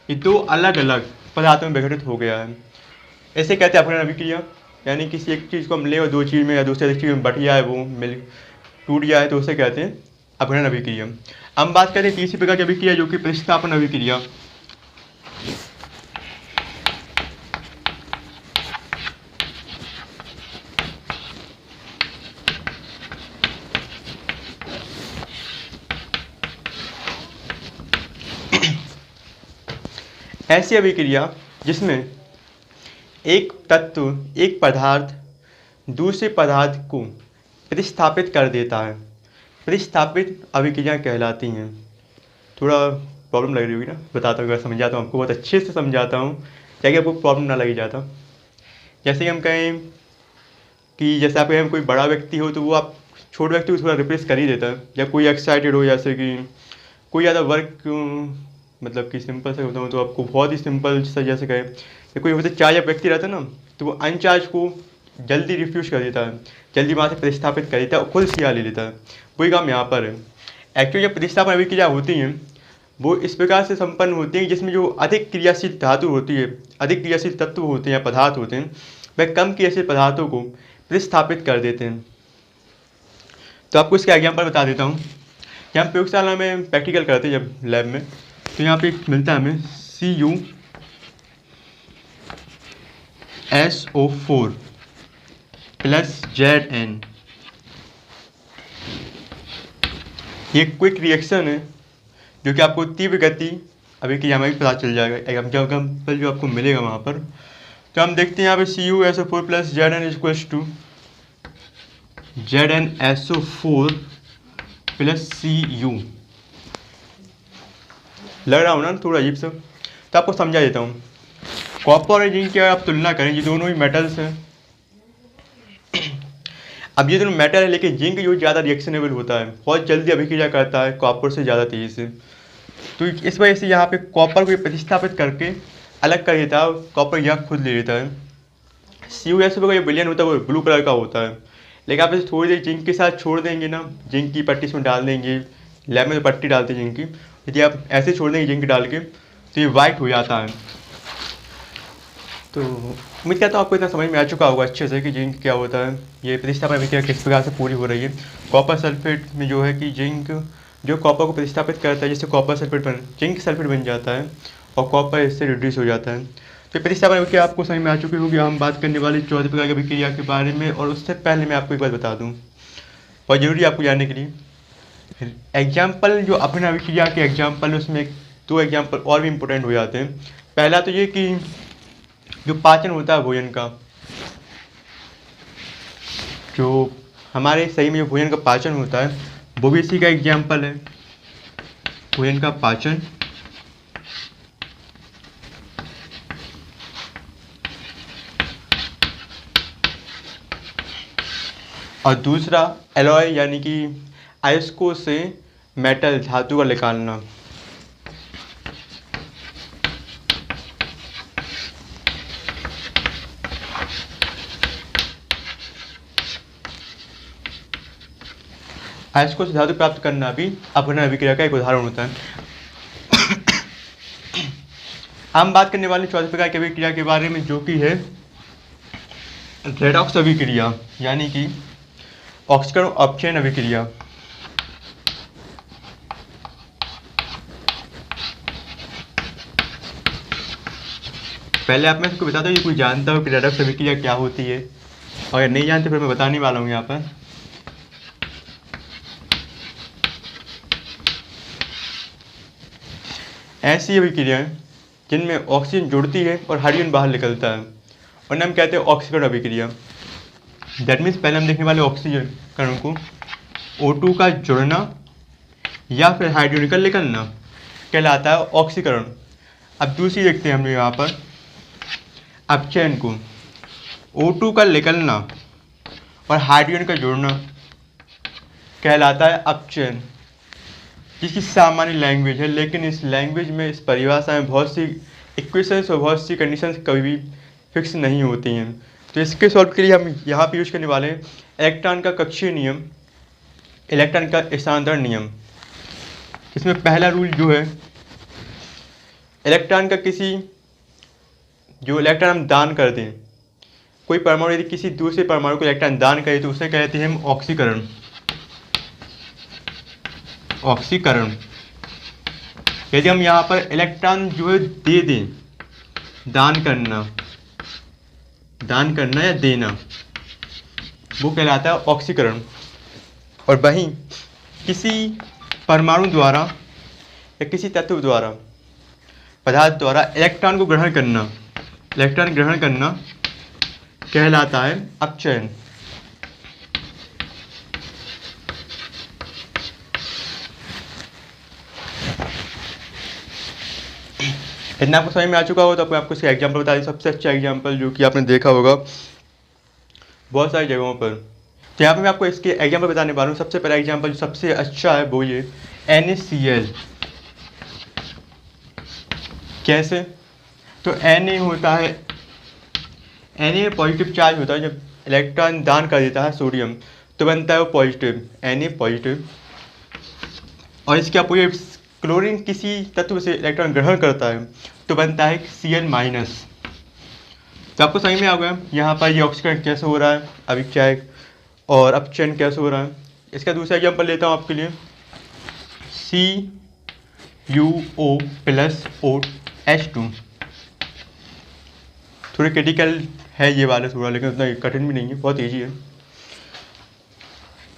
ये दो अलग अलग पदार्थों में विघटित हो गया है। ऐसे कहते हैं अपघटन अभिक्रिया, यानी किसी एक चीज़ को हम ले और दो चीज़ में या दूसरे चीज़ में बट जाए, वो मिल टूट जाए, तो उसे कहते हैं अपघटन अभिक्रिया। हम बात करें तीसरी प्रकार की अभिक्रिया जो कि प्रतिस्थापन अभिक्रिया। ऐसी अभिक्रिया जिसमें एक तत्व एक पदार्थ दूसरे पदार्थ को प्रतिस्थापित कर देता है, प्रतिस्थापित अभिक्रिया कहलाती हैं। थोड़ा प्रॉब्लम लग रही होगी ना, बताता हूँ, अगर समझाता हूँ आपको, बहुत अच्छे से समझाता हूँ ताकि आपको प्रॉब्लम ना लगी जाता। जैसे कि हम कहें कि जैसे आप कहें कोई बड़ा व्यक्ति हो तो वो आप छोटे व्यक्ति को थोड़ा रिप्लेस कर ही देता है, या कोई एक्साइटेड हो, जैसे कि कोई ज़्यादा वर्क मतलब कि सिंपल से होता हूँ तो आपको बहुत ही सिंपल से जैसे कहें कि कोई होता चार्ज व्यक्ति रहता है ना, तो वो अनचार्ज को जल्दी रिफ्यूज कर देता है, जल्दी वहाँ से प्रतिस्थापित कर देता है और खुद सिया ले लेता है। वही काम यहाँ पर है। एक्चुअली जब प्रतिस्थापन अभिक्रिया होती हैं वो इस प्रकार से संपन्न होती हैं जिसमें जो अधिक क्रियाशील धातु होती है, अधिक क्रियाशील तत्व होते हैं या पदार्थ होते हैं, वह कम क्रियाशील पदार्थों को प्रतिस्थापित कर देते हैं। तो आपको इसका एग्जाम्पल बता देता हूँ। जब हम प्रयोगशाला में प्रैक्टिकल करते हैं जब लैब में, तो यहाँ पे मिलता है हमें CuSO4 प्लस Zn। ये क्विक रिएक्शन है जो कि आपको तीव्र गति अभिक्रिया में भी पता चल जाएगा एग्जाम्पल जो आपको मिलेगा वहाँ पर। तो हम देखते हैं यहाँ पे CuSO4 plus Zn equals to ZnSO4 plus Cu। लग रहा हो ना थोड़ा अजीब सा, तो आपको समझा देता हूँ। कॉपर और जिंक की अगर आप तुलना करें, ये दोनों ही मेटल्स हैं। अब ये दोनों मेटल है, लेकिन जिंक जो ज़्यादा रिएक्शनेबल होता है, बहुत जल्दी अभिक्रिया करता है कॉपर से ज़्यादा तेज़ी से। तो इस वजह से यहाँ पे कॉपर को प्रतिस्थापित करके अलग कर देता है, कॉपर यहाँ खुद ले लेता है। CuSO4 का जो विलयन होता है वो ब्लू कलर का होता है, लेकिन आप इसे थोड़ी देर जिंक के साथ छोड़ देंगे ना, जिंक की पट्टी इसमें डाल देंगे, लैब में तो पट्टी डालते हैं जिंक की, यदि आप ऐसे छोड़ देंगे जिंक डाल के तो ये वाइट हो जाता है। तो उम्मीद करता हूँ आपको इतना समझ में आ चुका होगा अच्छे से कि जिंक क्या होता है, ये प्रतिस्थापन अभिक्रिया किस प्रकार से पूरी हो रही है। कॉपर सल्फेट में जो है कि जिंक जो कॉपर को प्रतिस्थापित करता है, जिससे कॉपर सल्फेट बन जिंक सल्फेट बन जाता है और कॉपर इससे रिड्यूस हो जाता है। तो प्रतिस्थापन अभिक्रिया आपको समझ में आ चुकी होगी। हम बात करने वाले चौथे प्रकार की अभिक्रिया के बारे में, और उससे पहले मैं आपको एक बात बता दूँ और ज़रूरी आपको जानने के लिए, एग्जाम्पल जो अभिन्न अभिक्रिया के एग्जाम्पल, उसमें 2 एग्जाम्पल और भी इम्पोर्टेंट हो जाते हैं। पहला तो ये कि जो पाचन होता है भोजन का, जो हमारे शरीर में जो भोजन का पाचन होता है वो भी इसी का एग्जाम्पल है, भोजन का पाचन। और दूसरा एलॉय यानी कि अयस्कों से मेटल धातु का निकालना। अयस्कों से धातु प्राप्त करना भी अभिन्न अभिक्रिया का एक उदाहरण होता है। हम बात करने वाले चौथे प्रकार की अभिक्रिया के बारे में, जो कि है रेडॉक्स अभिक्रिया यानी कि ऑक्सीकरण अपचयन अभिक्रिया। पहले आप मैं इसको बताता हूँ, ये कोई जानता हो कि रेडॉक्स अभिक्रिया क्या होती है, और अगर नहीं जानते फिर मैं बताने वाला हूँ यहाँ पर। ऐसी अभिक्रियाएं जिनमें ऑक्सीजन जुड़ती है और हाइड्रोजन बाहर निकलता है, और हम कहते हैं ऑक्सीकरण अभिक्रिया। दैट मीन्स पहले हम देखने वाले ऑक्सीजन कणों को O2 का जुड़ना या फिर हाइड्रोजन निकलना कहलाता है ऑक्सीकरण। अब दूसरी देखते हैं हम यहाँ पर अपचयन को, O2 का निकलना और हाइड्रोजन का जुड़ना कहलाता है अपचयन, जिसकी सामान्य लैंग्वेज है। लेकिन इस लैंग्वेज में, इस परिभाषा में बहुत सी इक्वेशंस और बहुत सी कंडीशंस कभी भी फिक्स नहीं होती हैं। तो इसके सॉल्व के लिए हम यहाँ पे यूज करने वाले हैं इलेक्ट्रॉन का कक्षीय नियम, इलेक्ट्रॉन का स्थानांतरण नियम। इसमें पहला रूल जो है, इलेक्ट्रॉन का किसी जो इलेक्ट्रॉन हम दान कर दें, कोई परमाणु यदि किसी दूसरे परमाणु को इलेक्ट्रॉन दान करे तो उसे कहते हैं हम ऑक्सीकरण। ऑक्सीकरण यदि हम यहाँ पर इलेक्ट्रॉन जो है दे दें, दान करना या देना, वो कहलाता है ऑक्सीकरण। और वहीं किसी परमाणु द्वारा या किसी तत्व द्वारा, पदार्थ द्वारा इलेक्ट्रॉन ग्रहण करना कहलाता है अपचयन। इतना आपको समझ में आ चुका हो तो आपको इसका एग्जाम्पल बता दें। सबसे अच्छा एग्जाम्पल जो कि आपने देखा होगा बहुत सारी जगहों पर, तो यहाँ पे मैं आपको इसके एग्जाम्पल बताने वाला हूँ। सबसे पहला एग्जाम्पल जो सबसे अच्छा है वो ये NaCl। कैसे? तो Na होता है, Na पॉजिटिव चार्ज होता है। जब इलेक्ट्रॉन दान कर देता है सोडियम तो बनता है वो पॉजिटिव, Na पॉजिटिव। और इसके अपोजिट क्लोरीन किसी तत्व से इलेक्ट्रॉन ग्रहण करता है तो बनता है Cl-। तो आपको समझ में आ गया यहाँ पर ये ऑक्सीकरण कैसे हो रहा है, अभिक्षय और अपचयन कैसे हो रहा है। इसका दूसरा एग्जाम्पल लेता हूँ आपके लिए, CuO+O H2। थोड़ी क्रिटिकल है ये वाला थोड़ा, लेकिन उतना कठिन भी नहीं है, बहुत ईजी है।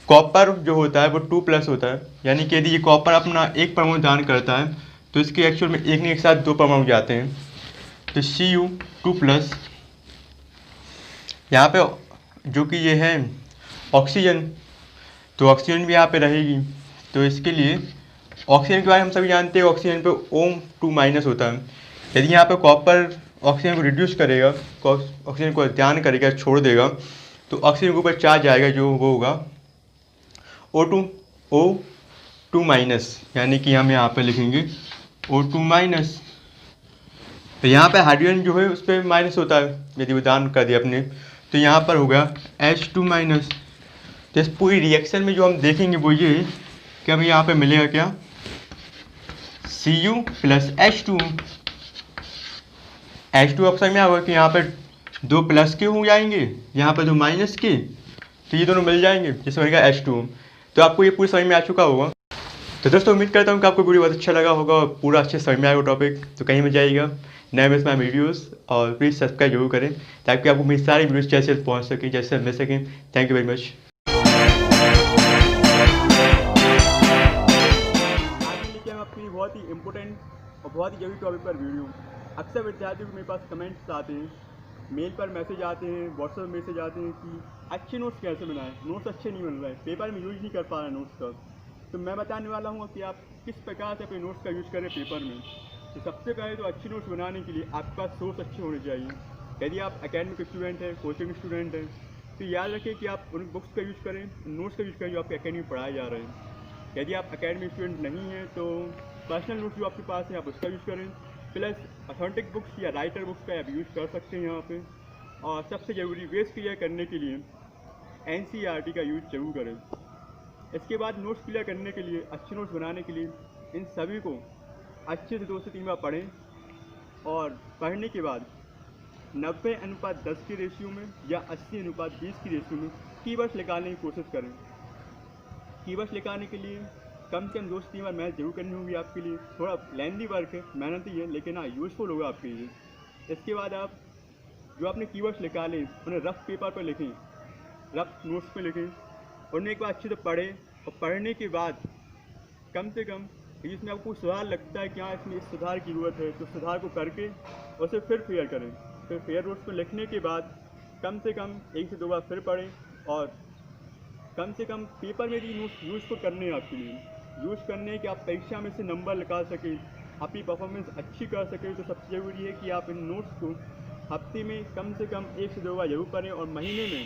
कॉपर जो होता है वो 2+ होता है, यानी कि यदि ये कॉपर अपना एक परमाणु दान करता है तो इसके एक्चुअल में एक नहीं एक साथ 2 परमाणु जाते हैं, तो Cu2+। यहाँ पे जो कि ये है ऑक्सीजन, तो ऑक्सीजन भी यहाँ पे रहेगी। तो इसके लिए ऑक्सीजन के बारे में हम सभी जानते हैं, ऑक्सीजन पे O2- होता है। यदि यहाँ पे कॉपर ऑक्सीजन को रिड्यूस करेगा, ऑक्सीजन को दान करेगा, छोड़ देगा, तो ऑक्सीजन के ऊपर चार्ज आएगा जो वो होगा O2-, यानी कि हम यहाँ पे लिखेंगे O2-। तो यहाँ पे हाइड्रोजन जो है उस पर माइनस होता है, यदि वो दान कर दिया अपने, तो यहाँ पर हो गया H2-। तो इस पूरी रिएक्शन में जो हम देखेंगे वो ये कि हमें यहाँ पे मिलेगा क्या, Cu प्लस H2 ऑप्शन में होगा कि यहाँ पे 2 प्लस के हो जाएंगे, यहाँ पे 2 माइनस के, तो ये दोनों मिल जाएंगे जिससे बनेगा H2। तो आपको ये पूरी समझ में आ चुका होगा। तो दोस्तों उम्मीद करता हूँ कि आपको वीडियो बहुत अच्छा लगा होगा और पूरा अच्छे समझ में आएगा टॉपिक, तो कहीं में जाइएगा नए मिस माई वीडियोज़ और प्लीज़ सब्सक्राइब जरूर करें ताकि आपको मेरी सारी वीडियोज़ जैसे पहुँच सकें, जैसे मिल सकें। Thank you very much. हम अपनी बहुत ही इंपॉर्टेंट और बहुत ही जरूरी टॉपिक पर वीडियो। अक्सर विद्यार्थियों को मेरे पास कमेंट्स आते हैं, मेल पर मैसेज आते हैं, व्हाट्सएप मैसेज आते हैं कि अच्छे नोट्स कैसे बनाएं, नोट्स अच्छे नहीं बन रहे, पेपर में यूज नहीं कर पा रहे नोट्स का। तो मैं बताने वाला हूँ कि आप किस प्रकार से अपने नोट्स का यूज़ करें पेपर में। तो सबसे पहले तो अच्छे नोट्स बनाने के लिए आपके पास सोर्स अच्छे होने चाहिए। यदि आप एकेडमिक स्टूडेंट हैं, कोचिंग स्टूडेंट हैं, तो याद रखें कि आप उन बुक्स का यूज़ करें, नोट्स का यूज़ करें जो आपके एकेडमी में पढ़ाए जा रहे हैं। यदि आप एकेडमिक स्टूडेंट नहीं हैं तो पर्सनल नोट्स जो आपके पास है आप उसका यूज़ करें, प्लस ऑथेंटिक बुक्स या राइटर बुक्स का आप यूज़ कर सकते हैं यहाँ पे। और सबसे ज़रूरी बेस क्लियर करने के लिए NCERT का यूज़ जरूर करें। इसके बाद नोट्स क्लियर करने के लिए, अच्छे नोट्स बनाने के लिए इन सभी को अच्छे से 2 से 3 बार पढ़ें और पढ़ने के बाद 90:10 के रेशियो में या 80:20 की रेशियो में कीवर्ड्स निकालने की कोशिश करें। कीवर्ड्स निकालने के लिए कम से कम 2 से 3 बार मैथ जरूर करनी होगी आपके लिए। थोड़ा लेंदी वर्क है, मेहनती है, लेकिन हाँ यूज़फुल होगा आपके लिए। इसके बाद आप जो आपने कीवर्ड्स निकाले उन्हें रफ पेपर पर लिखें, रफ नोट्स पर लिखें, उन्हें एक बार अच्छे से पढ़ें और पढ़ने के बाद कम से कम जिसमें आपको सुधार लगता है कि हाँ इसमें इस सुधार की ज़रूरत है तो सुधार को करके उसे फिर फेयर करें। फिर फेयर नोट्स पर लिखने के बाद कम से कम 1 से 2 बार फिर पढ़ें और कम से कम पेपर में भी नोट्स यूज़ को करने हैं आपके लिए, यूज़ करने कि आप परीक्षा में से नंबर निकाल सकें, अपनी परफॉर्मेंस अच्छी कर सकें। तो सबसे ज़रूरी है कि आप इन नोट्स को हफ्ते में कम से कम 1 से 2 बार जरूर पढ़ें और महीने में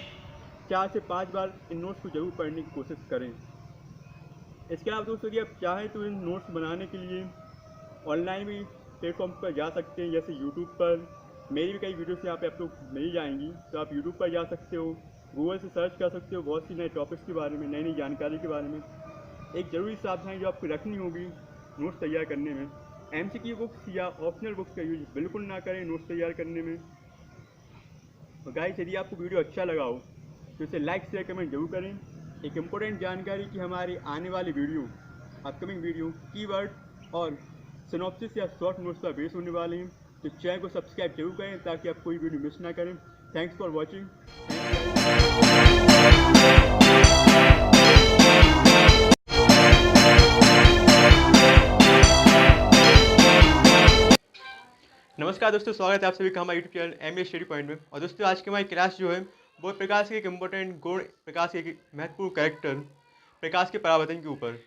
4 से 5 बार इन नोट्स को जरूर पढ़ने की कोशिश करें। इसके अलावा दोस्तों यदि आप चाहें तो इन नोट्स बनाने के लिए ऑनलाइन भी प्लेटफॉर्म पर जा सकते हैं, जैसे यूट्यूब पर मेरी भी कई वीडियोस यहाँ पे आपको मिल जाएंगी। तो आप यूट्यूब पर जा सकते हो, गूगल से सर्च कर सकते हो बहुत सी नए टॉपिक्स के बारे में, नई नई जानकारी के बारे में। एक ज़रूरी सावधानी जो आपको रखनी होगी नोट्स तैयार करने में, MCQ बुक्स या ऑप्शनल बुक्स का यूज बिल्कुल ना करें नोट्स तैयार करने में। तो गाइस यदि आपको वीडियो अच्छा लगा हो तो इसे लाइक शेयर कमेंट जरूर करें। एक इम्पोर्टेंट जानकारी कि हमारी आने वाली वीडियो, अपकमिंग वीडियो कीवर्ड और सिनॉप्सिस या शॉर्ट नोट्स पर बेस होने वाले हैं। तो चैनल को सब्सक्राइब जरूर करें ताकि आप कोई वीडियो मिस ना करें। Thanks for watching. नमस्कार दोस्तों, स्वागत है आप सभी का हमारे YouTube channel MA study Point में। और दोस्तों आज की हमारी क्लास जो है वो प्रकाश के एक इम्पोर्टेंट गुण, प्रकाश के एक महत्वपूर्ण कैरेक्टर, प्रकाश के परावर्तन के ऊपर।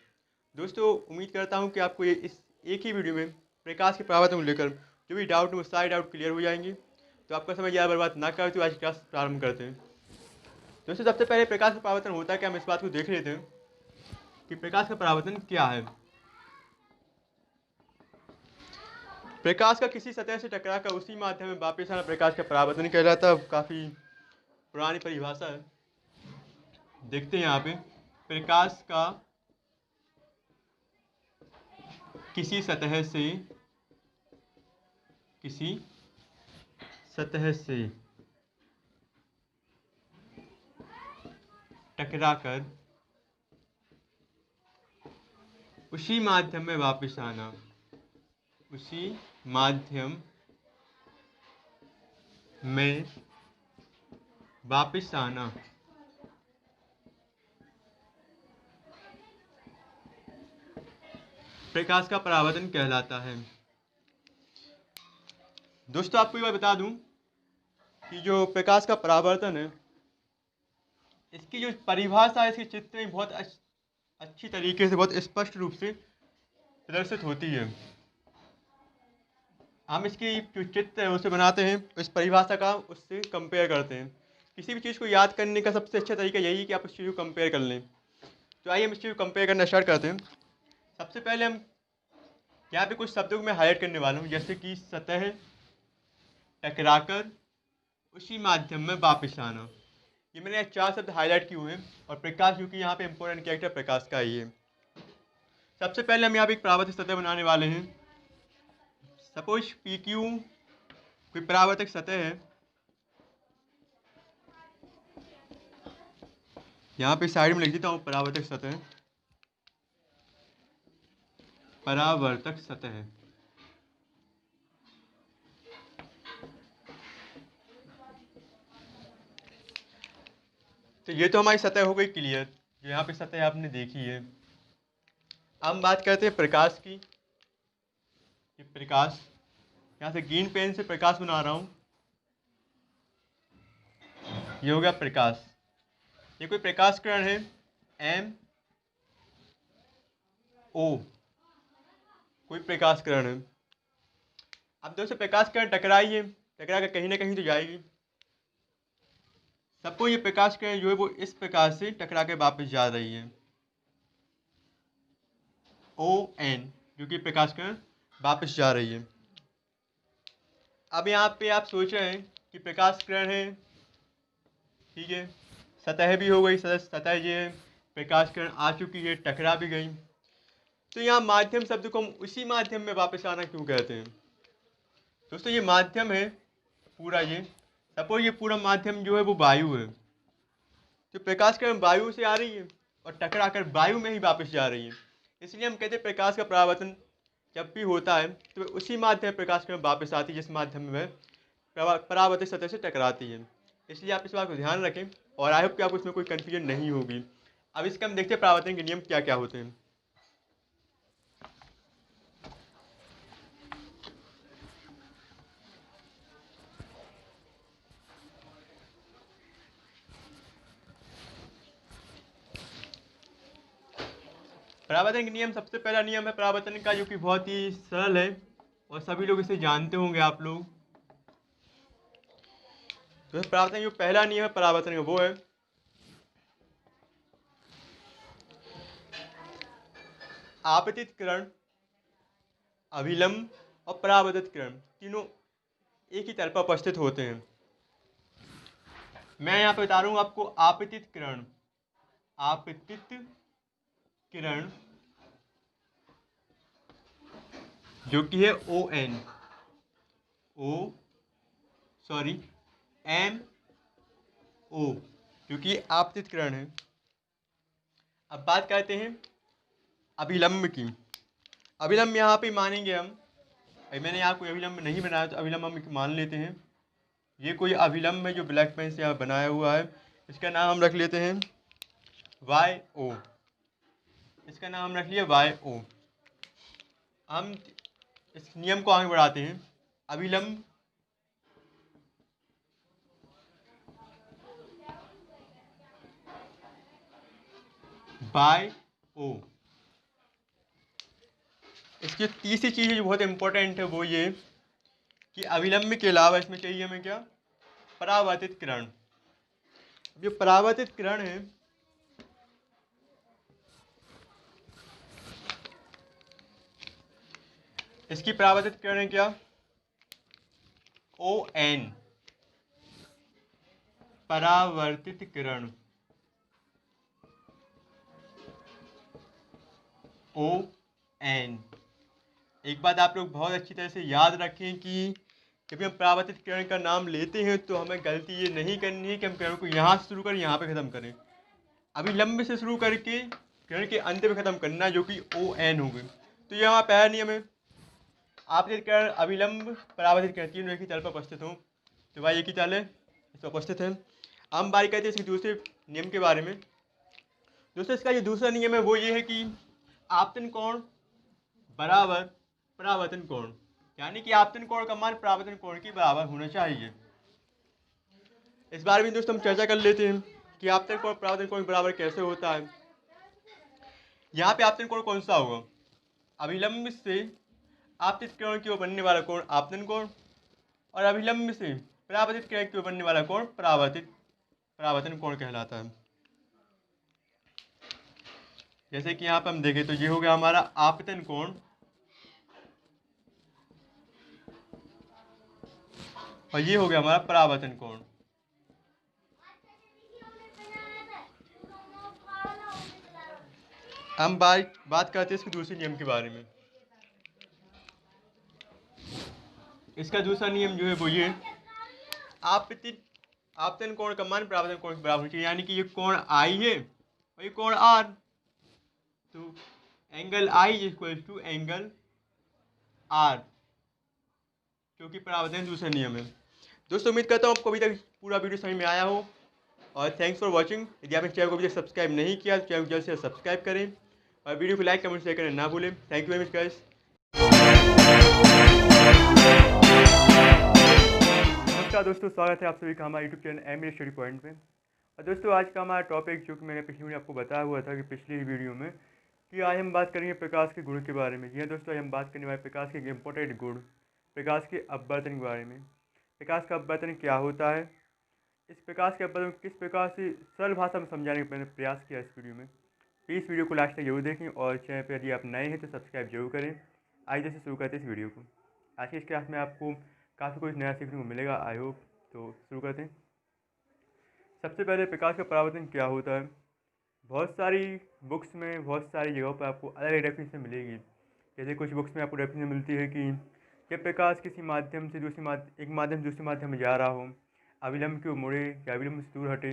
दोस्तों उम्मीद करता हूं कि आपको ये इस एक ही वीडियो में प्रकाश के परावर्तन को लेकर जो भी डाउट है वो सारे डाउट क्लियर हो जाएंगे। तो आपका समय ज़्यादा बर्बाद ना करते हुए आज क्लास प्रारंभ करते हैं। दोस्तों सबसे पहले प्रकाश का परावर्तन होता है क्या, हम इस बात को देख लेते हैं कि प्रकाश का परावर्तन क्या है। प्रकाश का किसी सतह से टकराकर उसी माध्यम में वापस आना प्रकाश का परावर्तन कहलाता है। काफ़ी पुरानी परिभाषा है, देखते हैं यहाँ पे। प्रकाश का किसी सतह से टकराकर उसी माध्यम में वापस आना, उसी माध्यम में वापस आना प्रकाश का परावर्तन कहलाता है। दोस्तों आपको ये बात बता दूं कि जो प्रकाश का परावर्तन है इसकी जो परिभाषा है इसके चित्र में बहुत अच्छी तरीके से, बहुत स्पष्ट रूप से प्रदर्शित होती है। हम इसकी जो चित्र है उसे बनाते हैं, इस परिभाषा का उससे कंपेयर करते हैं। किसी भी चीज़ को याद करने का सबसे अच्छा तरीका यही है कि आप उस चीज़ को कंपेयर कर लें। तो आइए हम इस चीज़ को कंपेयर करना स्टार्ट करते हैं। सबसे पहले हम यहाँ पे कुछ शब्दों को मैं हाईलाइट करने वाला हूँ, जैसे कि सतह, टकराकर, उसी माध्यम में वापस आना। ये मैंने 4 शब्द हाईलाइट किए हुए हैं और प्रकाश क्योंकि यहाँ पे इंपॉर्टेंट कैरेक्टर प्रकाश का ही है। सबसे पहले हम यहाँ पे एक परावर्तित सतह बनाने वाले हैं। सपोज पी क्यू कोई परावर्तक सतह है, यहाँ पे साइड में लिख देता हूँ परावर्तक सतह, परावर्तक सतह। तो ये तो हमारी सतह हो गई क्लियर, जो यहाँ पे सतह आपने देखी है। अब हम बात करते हैं प्रकाश की। ये प्रकाश, यहाँ से ग्रीन पेन से प्रकाश बना रहा हूँ, ये हो गया प्रकाश। ये कोई प्रकाश किरण है एम ओ, कोई प्रकाश किरण है। अब दोस्तों प्रकाश किरण टकराई है, टकरा कर कहीं ना कहीं तो जाएगी। सबको ये प्रकाश किरण जो है वो इस प्रकार से टकरा के वापस जा रही है, ओ एन, जो कि प्रकाश किरण वापस जा रही है। अब यहाँ पे आप सोच रहे हैं कि प्रकाश किरण है, ठीक है, सतह भी हो गई, सतह ये है, प्रकाश किरण आ चुकी है, टकरा भी गई। तो यहाँ माध्यम शब्द को हम उसी माध्यम में वापस आना क्यों कहते हैं? दोस्तों ये माध्यम है पूरा, ये सपोज ये पूरा माध्यम जो है वो वायु है, तो प्रकाश किरण वायु से आ रही है और टकरा कर वायु में ही वापस जा रही है। इसलिए हम कहते हैं प्रकाश का परावर्तन जब भी होता है तो उसी माध्यम में प्रकाश किरण वापस आती है जिस माध्यम में परावर्तित सतह से टकराती है। इसलिए आप इस बात को ध्यान रखें और आई होप कि आपको इसमें कोई कन्फ्यूजन नहीं होगी। अब इसके हम देखते हैं परावर्तन के नियम क्या क्या होते हैं। परावर्तन के नियम, सबसे पहला नियम है परावर्तन का, जो कि बहुत ही सरल है और सभी लोग इसे जानते होंगे आप लोग। तो परावर्तन जो पहला नियम है परावर्तन का वो है आपतित किरण, अभिलंब और परावर्तित किरण तीनों एक ही तल पर उपस्थित होते हैं। मैं यहाँ पे बता रहा हूँ आपको आपतित किरण, आपतित किरण जो कि है ओ एन, एम ओ, जो कि आपतित किरण है। अब बात करते हैं अभिलंब की। अभिलंब यहाँ पे मानेंगे हम, अभी मैंने यहाँ कोई अभिलंब नहीं बनाया तो अभिलंब हम मान लेते हैं। ये कोई अभिलंब है जो ब्लैक पेन से यहाँ बनाया हुआ है, इसका नाम हम रख लेते हैं वाई ओ, इसका नाम हम रख लिया वाई ओ। हम इस नियम को आगे बढ़ाते हैं, अभिलंब बाय ओ। इसकी तीसरी चीज़ जो बहुत इंपॉर्टेंट है वो ये कि अभिलंब के अलावा इसमें चाहिए हमें क्या, परावर्तित किरण। जो परावर्तित किरण है इसकी परावर्तित किरण है क्या, ओ एन, परावर्तित किरण, ओ एन। एक बात आप लोग बहुत अच्छी तरह से याद रखें कि जब हम परावर्तित किरण का नाम लेते हैं तो हमें गलती ये नहीं करनी है कि हम किरण को यहाँ से शुरू करें यहाँ पे ख़त्म करें। अभिलंब से शुरू करके किरण के अंत में ख़त्म करना है, जो कि ओ एन हो गई। तो ये हमारा पहला नियम है, आपतित किरण, अभिलंब, परावर्तित किरण तीनों एक ही तल पर उपस्थित हो, तो भाई एक ही तल है, इस पर उपस्थित है। अब हम बात करते हैं इसके दूसरे नियम के बारे में। दोस्तों इसका जो दूसरा नियम है वो ये है कि आपतन कोण बराबर परावर्तन कोण, यानी कि आपतन कोण का मान परावर्तन कोण के बराबर होना चाहिए। इस बारे में दोस्तों हम चर्चा कर लेते हैं कि आपतन कोण परावर्तन कोण के बराबर कैसे होता है। यहाँ पे आपतन कोण कौन सा होगा, अभिलंब से आपतित किरण की ओर बनने वाला कोण आपतन कोण और अभिलंब से परावर्तित किरण की ओर बनने वाला कोण परावर्तन कोण कहलाता है। जैसे कि यहाँ पर हम देखें तो ये हो गया हमारा आपतन कोण और ये हो गया हमारा परावर्तन कोण। हम बात करते हैं इसके दूसरे नियम के बारे में। इसका दूसरा नियम जो है वो ये, आपतन कोण का मान परावर्तन कोण के बराबर होना चाहिए, यानी कि ये कोण आई है और ये कोण आर, तो angle I is equal to angle R, क्योंकि परावर्तन दूसरा नियम है। दोस्तों उम्मीद करता हूँ आपको अभी तक पूरा वीडियो समझ में आया हो, और थैंक्स फॉर वॉचिंग। यदि आपने चैनल को अभी तक सब्सक्राइब नहीं किया तो चैनल को जल्द से सब्सक्राइब करें और वीडियो को लाइक कमेंट शेयर करना ना भूलें। Thank you very much guys. नमस्कार दोस्तों, स्वागत है आप सभी का हमारे YouTube channel M Study Point में। और दोस्तों आज का हमारा टॉपिक, जो कि मैंने पिछली वीडियो आपको बताया हुआ था कि पिछली वीडियो में, कि आज हम बात करेंगे प्रकाश के गुण के बारे में। जी हाँ दोस्तों, आज हम बात करने वाले प्रकाश के इम्पोर्टेंट गुण, प्रकाश के अपवर्तन के बारे में। प्रकाश का अपवर्तन क्या होता है, इस प्रकाश के अपवर्तन किस प्रकार से सरल भाषा में समझाने का मैंने प्रयास किया इस वीडियो में। तो इस वीडियो को लास्ट तक जरूर देखें और चैनल पर यदि आप नए हैं तो सब्सक्राइब जरूर करें। आज जैसे शुरू करते हैं इस वीडियो को। आज की इस क्लास में आपको काफ़ी कुछ नया सीखने को मिलेगा, आई होप। तो शुरू करते हैं। सबसे पहले प्रकाश का परावर्तन क्या होता है। बहुत सारी बुक्स में, बहुत सारी जगहों पर आपको अलग अलग डेफिनेशन मिलेगी। जैसे कुछ बुक्स में आपको डेफिनेशन मिलती है कि जब प्रकाश किसी माध्यम से एक माध्यम से दूसरे माध्यम में जा रहा हो, अविलंब की ओर मुड़े या अविलंब से दूर हटे,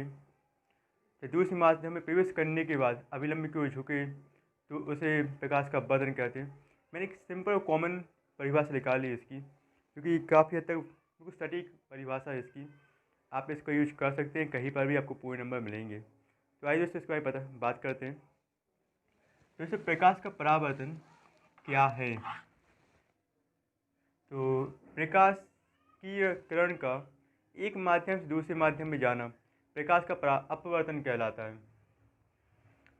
या दूसरे माध्यम में प्रवेश करने के बाद अविलंब की ओर झुके, तो उसे प्रकाश का अपवर्तन कहते हैं। मैंने एक सिंपल और कॉमन परिभाषा निकाली इसकी, क्योंकि काफ़ी हद तक बिल्कुल सटीक परिभाषा है इसकी। आप इसको यूज कर सकते हैं, कहीं पर भी आपको पूरे नंबर मिलेंगे। तो आइए दोस्तों इसके बारे में बात करते हैं। तो इसे प्रकाश का परावर्तन क्या है। तो प्रकाश की किरण का एक माध्यम से दूसरे माध्यम में जाना प्रकाश का अपवर्तन कहलाता है।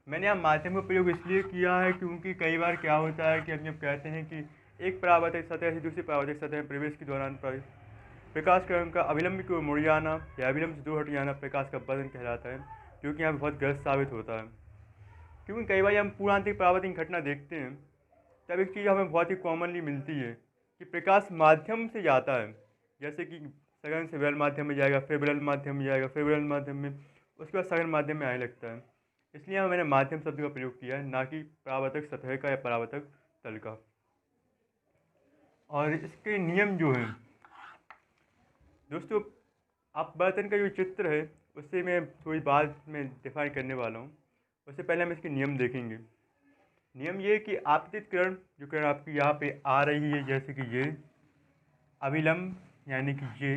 मैंने यहाँ माध्यम का प्रयोग इसलिए किया है क्योंकि कई बार क्या होता है कि हम जब कहते हैं कि एक परावर्तक सतह से दूसरी परावर्तक सतह में प्रवेश के दौरान प्रकाश किरण का अविलंब की ओर मुड़ जाना या अविलंब से दूर हट जाना प्रकाश का अपवर्तन कहलाता है, जो कि यहाँ बहुत गलत साबित होता है। क्योंकि कई बार हम पूर्णांतरिक परावर्तन घटना देखते हैं, तब एक चीज़ हमें बहुत ही कॉमनली मिलती है कि प्रकाश माध्यम से जाता है। जैसे कि सघन से विरल माध्यम में जाएगा, फिर विरल माध्यम में जाएगा, फिर विरल माध्यम में, उसके बाद सघन माध्यम में आने लगता है। इसलिए मैंने माध्यम शब्द का प्रयोग किया है, ना कि परावर्तक सतह का या परावर्तक तल का। और इसके नियम जो हैं दोस्तों, अपवर्तन का जो चित्र है उससे मैं थोड़ी बाद में डिफाइन करने वाला हूँ। उससे पहले हम इसके नियम देखेंगे। नियम ये कि आपतित किरण, जो किरण आपकी यहाँ पे आ रही है, जैसे कि ये अविलंब, यानी कि ये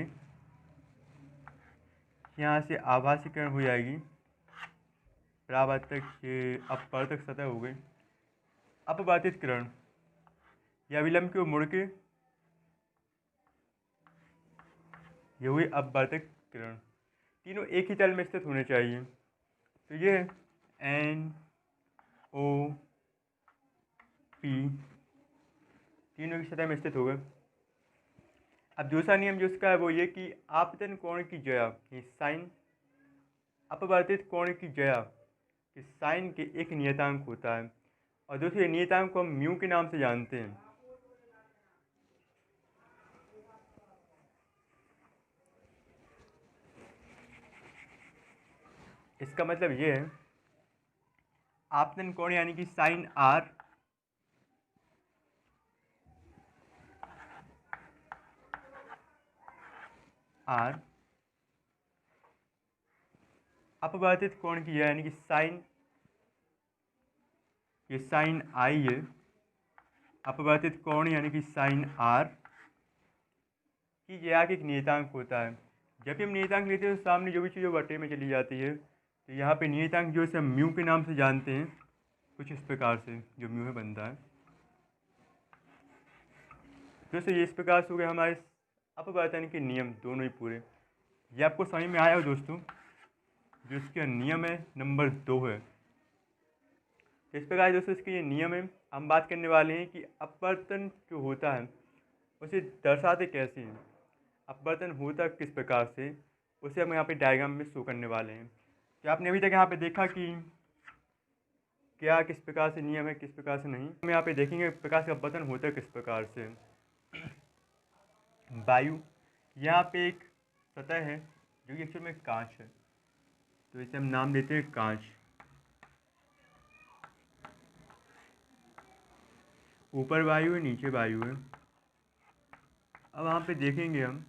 यहाँ से आभासी किरण हो जाएगी, परावर्तक ये अपवर्तक सतह हो गई। अपवर्तित किरण या अविलंब की ओर मुड़ के ये हुई अपवर्तक किरण। तीनों एक ही तल में स्थित होने चाहिए। तो ये NO P तीनों की सतह में स्थित हो गए। अब दूसरा नियम जो इसका है वो ये कि आपतन कोण की ज्या, ये साइन, अपवर्तित कोण की ज्या, कि साइन के एक नियतांक होता है, और दूसरे नियतांक को हम म्यू के नाम से जानते हैं। इसका मतलब ये है, आपतन कोण यानी कि साइन आर, अपवर्तित कोण की यानी कि साइन, ये साइन आई है, अपवर्तित कोण यानी कि साइन आर की ज्या के एक नियतांक होता है। जब भी हम नियतांक लेते हैं तो सामने जो भी चीज़ बटे में चली जाती है। तो यहाँ पे नियतांक जो है हम म्यू के नाम से जानते हैं, कुछ इस प्रकार से जो म्यू है बनता है। दोस्तों ये इस प्रकार से हो गया हमारे अपवर्तन के नियम दोनों ही पूरे। ये आपको समझ में आया हो दोस्तों। जो इसका नियम है नंबर 2 है। इस प्रकार दोस्तों इसके ये नियम है। हम बात करने वाले हैं कि अपवर्तन जो होता है उसे दर्शाते कैसे हैं, अपवर्तन होता किस प्रकार से, उसे हम यहाँ पे डायग्राम में शो करने वाले हैं। क्या आपने अभी तक यहाँ पे देखा कि क्या किस प्रकार से नियम है, किस प्रकार से नहीं। हम यहाँ पे देखेंगे प्रकाश का अपवर्तन होता किस प्रकार से। वायु, यहाँ पे एक सतह है जो कि एक्चुअल में कांच है, तो इसे हम नाम देते हैं कांच। ऊपर वायु है, नीचे वायु है। अब वहाँ पे देखेंगे हम,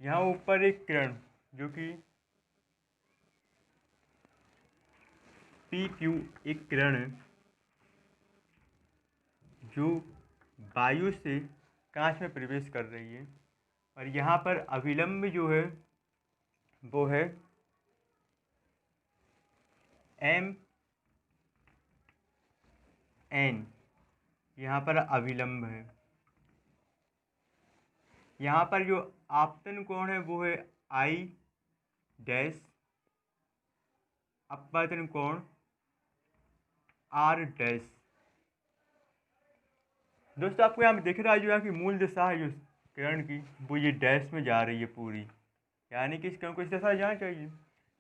यहाँ ऊपर एक किरण जो कि PQ एक किरण है जो वायु से कांच में प्रवेश कर रही है, और यहाँ पर अभिलंब जो है वो है MN, यहाँ पर अभिलंब है। यहाँ पर जो आपतन कोण है वो है I डैश, अपवर्तन कोण R डैश। दोस्तों आपको यहाँ पे दिख रहा है जो है कि मूल दिशा है जो किरण की वो ये डैश में जा रही है पूरी, यानी कि इस किरण को इस दिशा जाना चाहिए।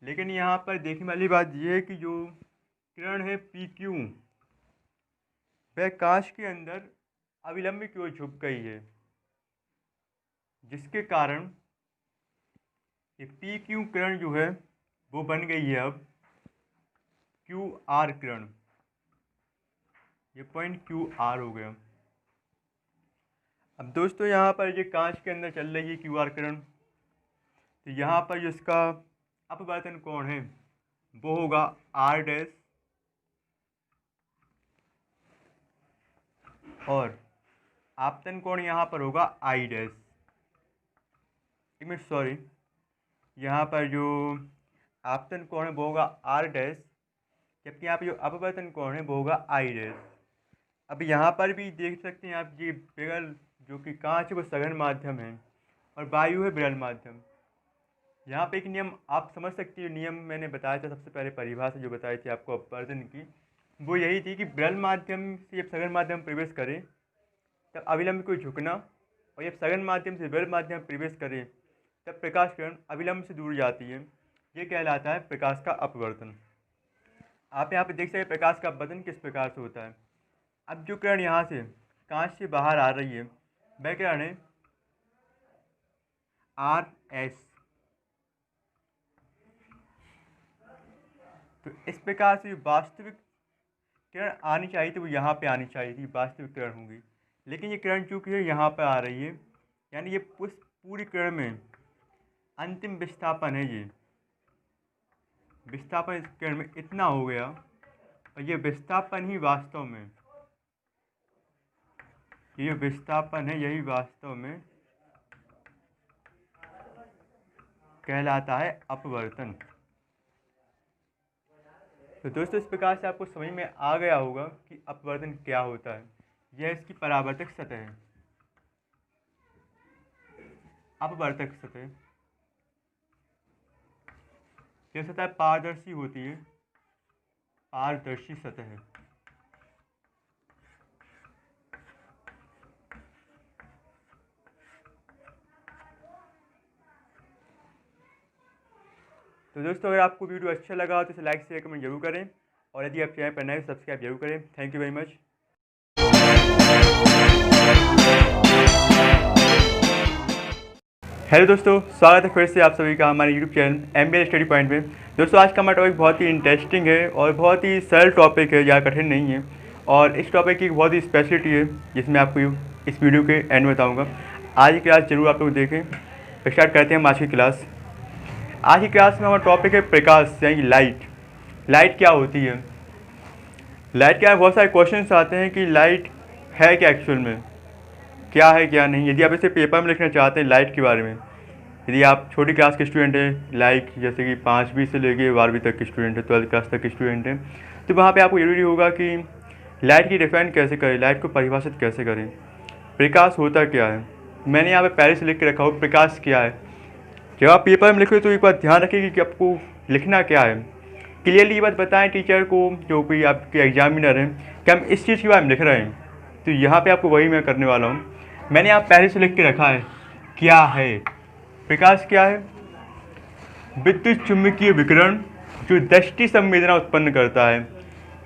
लेकिन यहाँ पर देखने वाली बात यह है कि जो किरण है PQ वह कांच के अंदर अविलंब की ओर झुक गई है, जिसके कारण ये PQ किरण जो है वो बन गई है अब QR किरण। ये पॉइंट QR हो गया। अब दोस्तों यहाँ पर ये कांच के अंदर चल रही है QR किरण, तो यहाँ पर जो इसका अपवर्तन कोण है वो होगा R डैश, और आपतन कोण यहाँ पर होगा I डैश। एक मिनट सॉरी, यहाँ पर जो आपतन कोण है वो होगा R डैश, जबकि यहाँ पर जो अपवर्तन कोण है वो होगा I डैश। अब यहाँ पर भी देख सकते हैं आप, ये विरल जो कि कांच है वो सघन माध्यम है और वायु है विरल माध्यम। यहाँ पे एक नियम आप समझ सकते हो, नियम मैंने बताया था सबसे पहले, परिभाषा जो बताई थी आपको अपवर्तन की, वो यही थी कि विरल माध्यम से जब सघन माध्यम प्रवेश करे तब अविलंब को झुकना, और जब सघन माध्यम से विरल माध्यम प्रवेश करे तब प्रकाश किरण अविलंब से दूर जाती है। ये कहलाता है प्रकाश का अपवर्तन। आप यहाँ पे देख सकते हैं प्रकाश का अपवर्तन किस प्रकार से होता है। अब जो किरण यहाँ से कांच से बाहर आ रही है वह किरण है RS। तो इस प्रकार से वास्तविक किरण आनी चाहिए थी वो यहाँ पे आनी चाहिए थी, वास्तविक किरण होगी, लेकिन ये किरण चूँकि है यहाँ पे आ रही है, यानी ये उस पूरी किरण में अंतिम विस्थापन है। ये विस्थापन इस किरण में इतना हो गया, और ये विस्थापन ही वास्तव में, ये विस्थापन है यही वास्तव में कहलाता है अपवर्तन। तो दोस्तों इस प्रकार से आपको समझ में आ गया होगा कि अपवर्तन क्या होता है। यह इसकी परावर्तक सतह है। अपवर्तक सतह, यह सतह पारदर्शी होती है, पारदर्शी सतह है। तो दोस्तों अगर आपको वीडियो अच्छा लगा तो इसे लाइक शेयर कमेंट जरूर करें, और यदि आप चैनल पर नए सब्सक्राइब जरूर करें। Thank you very much. Hello दोस्तों, स्वागत है फिर से आप सभी का हमारे YouTube channel MBA study Point में। दोस्तों आज का हमारा टॉपिक बहुत ही इंटरेस्टिंग है और बहुत ही सरल टॉपिक है, ज़्यादा कठिन नहीं है, और इस टॉपिक की बहुत ही स्पेशलिटी है जिसमें आपको इस वीडियो के एंड में बताऊँगा। आज की क्लास जरूर आप लोग देखें। स्टार्ट करते हैं हम आज की क्लास। आज की क्लास में हमारा टॉपिक है प्रकाश, यानी लाइट। लाइट क्या होती है, लाइट क्या है। बहुत सारे क्वेश्चंस आते हैं कि लाइट है क्या, एक्चुअल में क्या है क्या नहीं। यदि आप इसे पेपर में लिखना चाहते हैं लाइट के बारे में, यदि आप छोटी क्लास के स्टूडेंट हैं, लाइक जैसे कि 5वीं से लेके 12वीं तक के स्टूडेंट हैं, 12th क्लास तक के स्टूडेंट हैं, तो वहाँ पे आपको जरूरी होगा कि लाइट की डिफाइन कैसे करें, लाइट को परिभाषित कैसे करें, प्रकाश होता क्या है। मैंने यहाँ पे पहले से लिख के रखा हो प्रकाश क्या है। जब आप पेपर में लिखो तो एक बार ध्यान रखिए कि आपको लिखना क्या है। क्लियरली ये बात बताएं टीचर को, जो भी आपके एग्जामिनर हैं, कि हम इस चीज़ के बारे में लिख रहे हैं। तो यहाँ पे आपको वही मैं करने वाला हूँ। मैंने यहाँ पहले से लिख के रखा है क्या है प्रकाश। क्या है, विद्युत चुम्बकीय विकिरण जो दृष्टि संवेदना उत्पन्न करता है।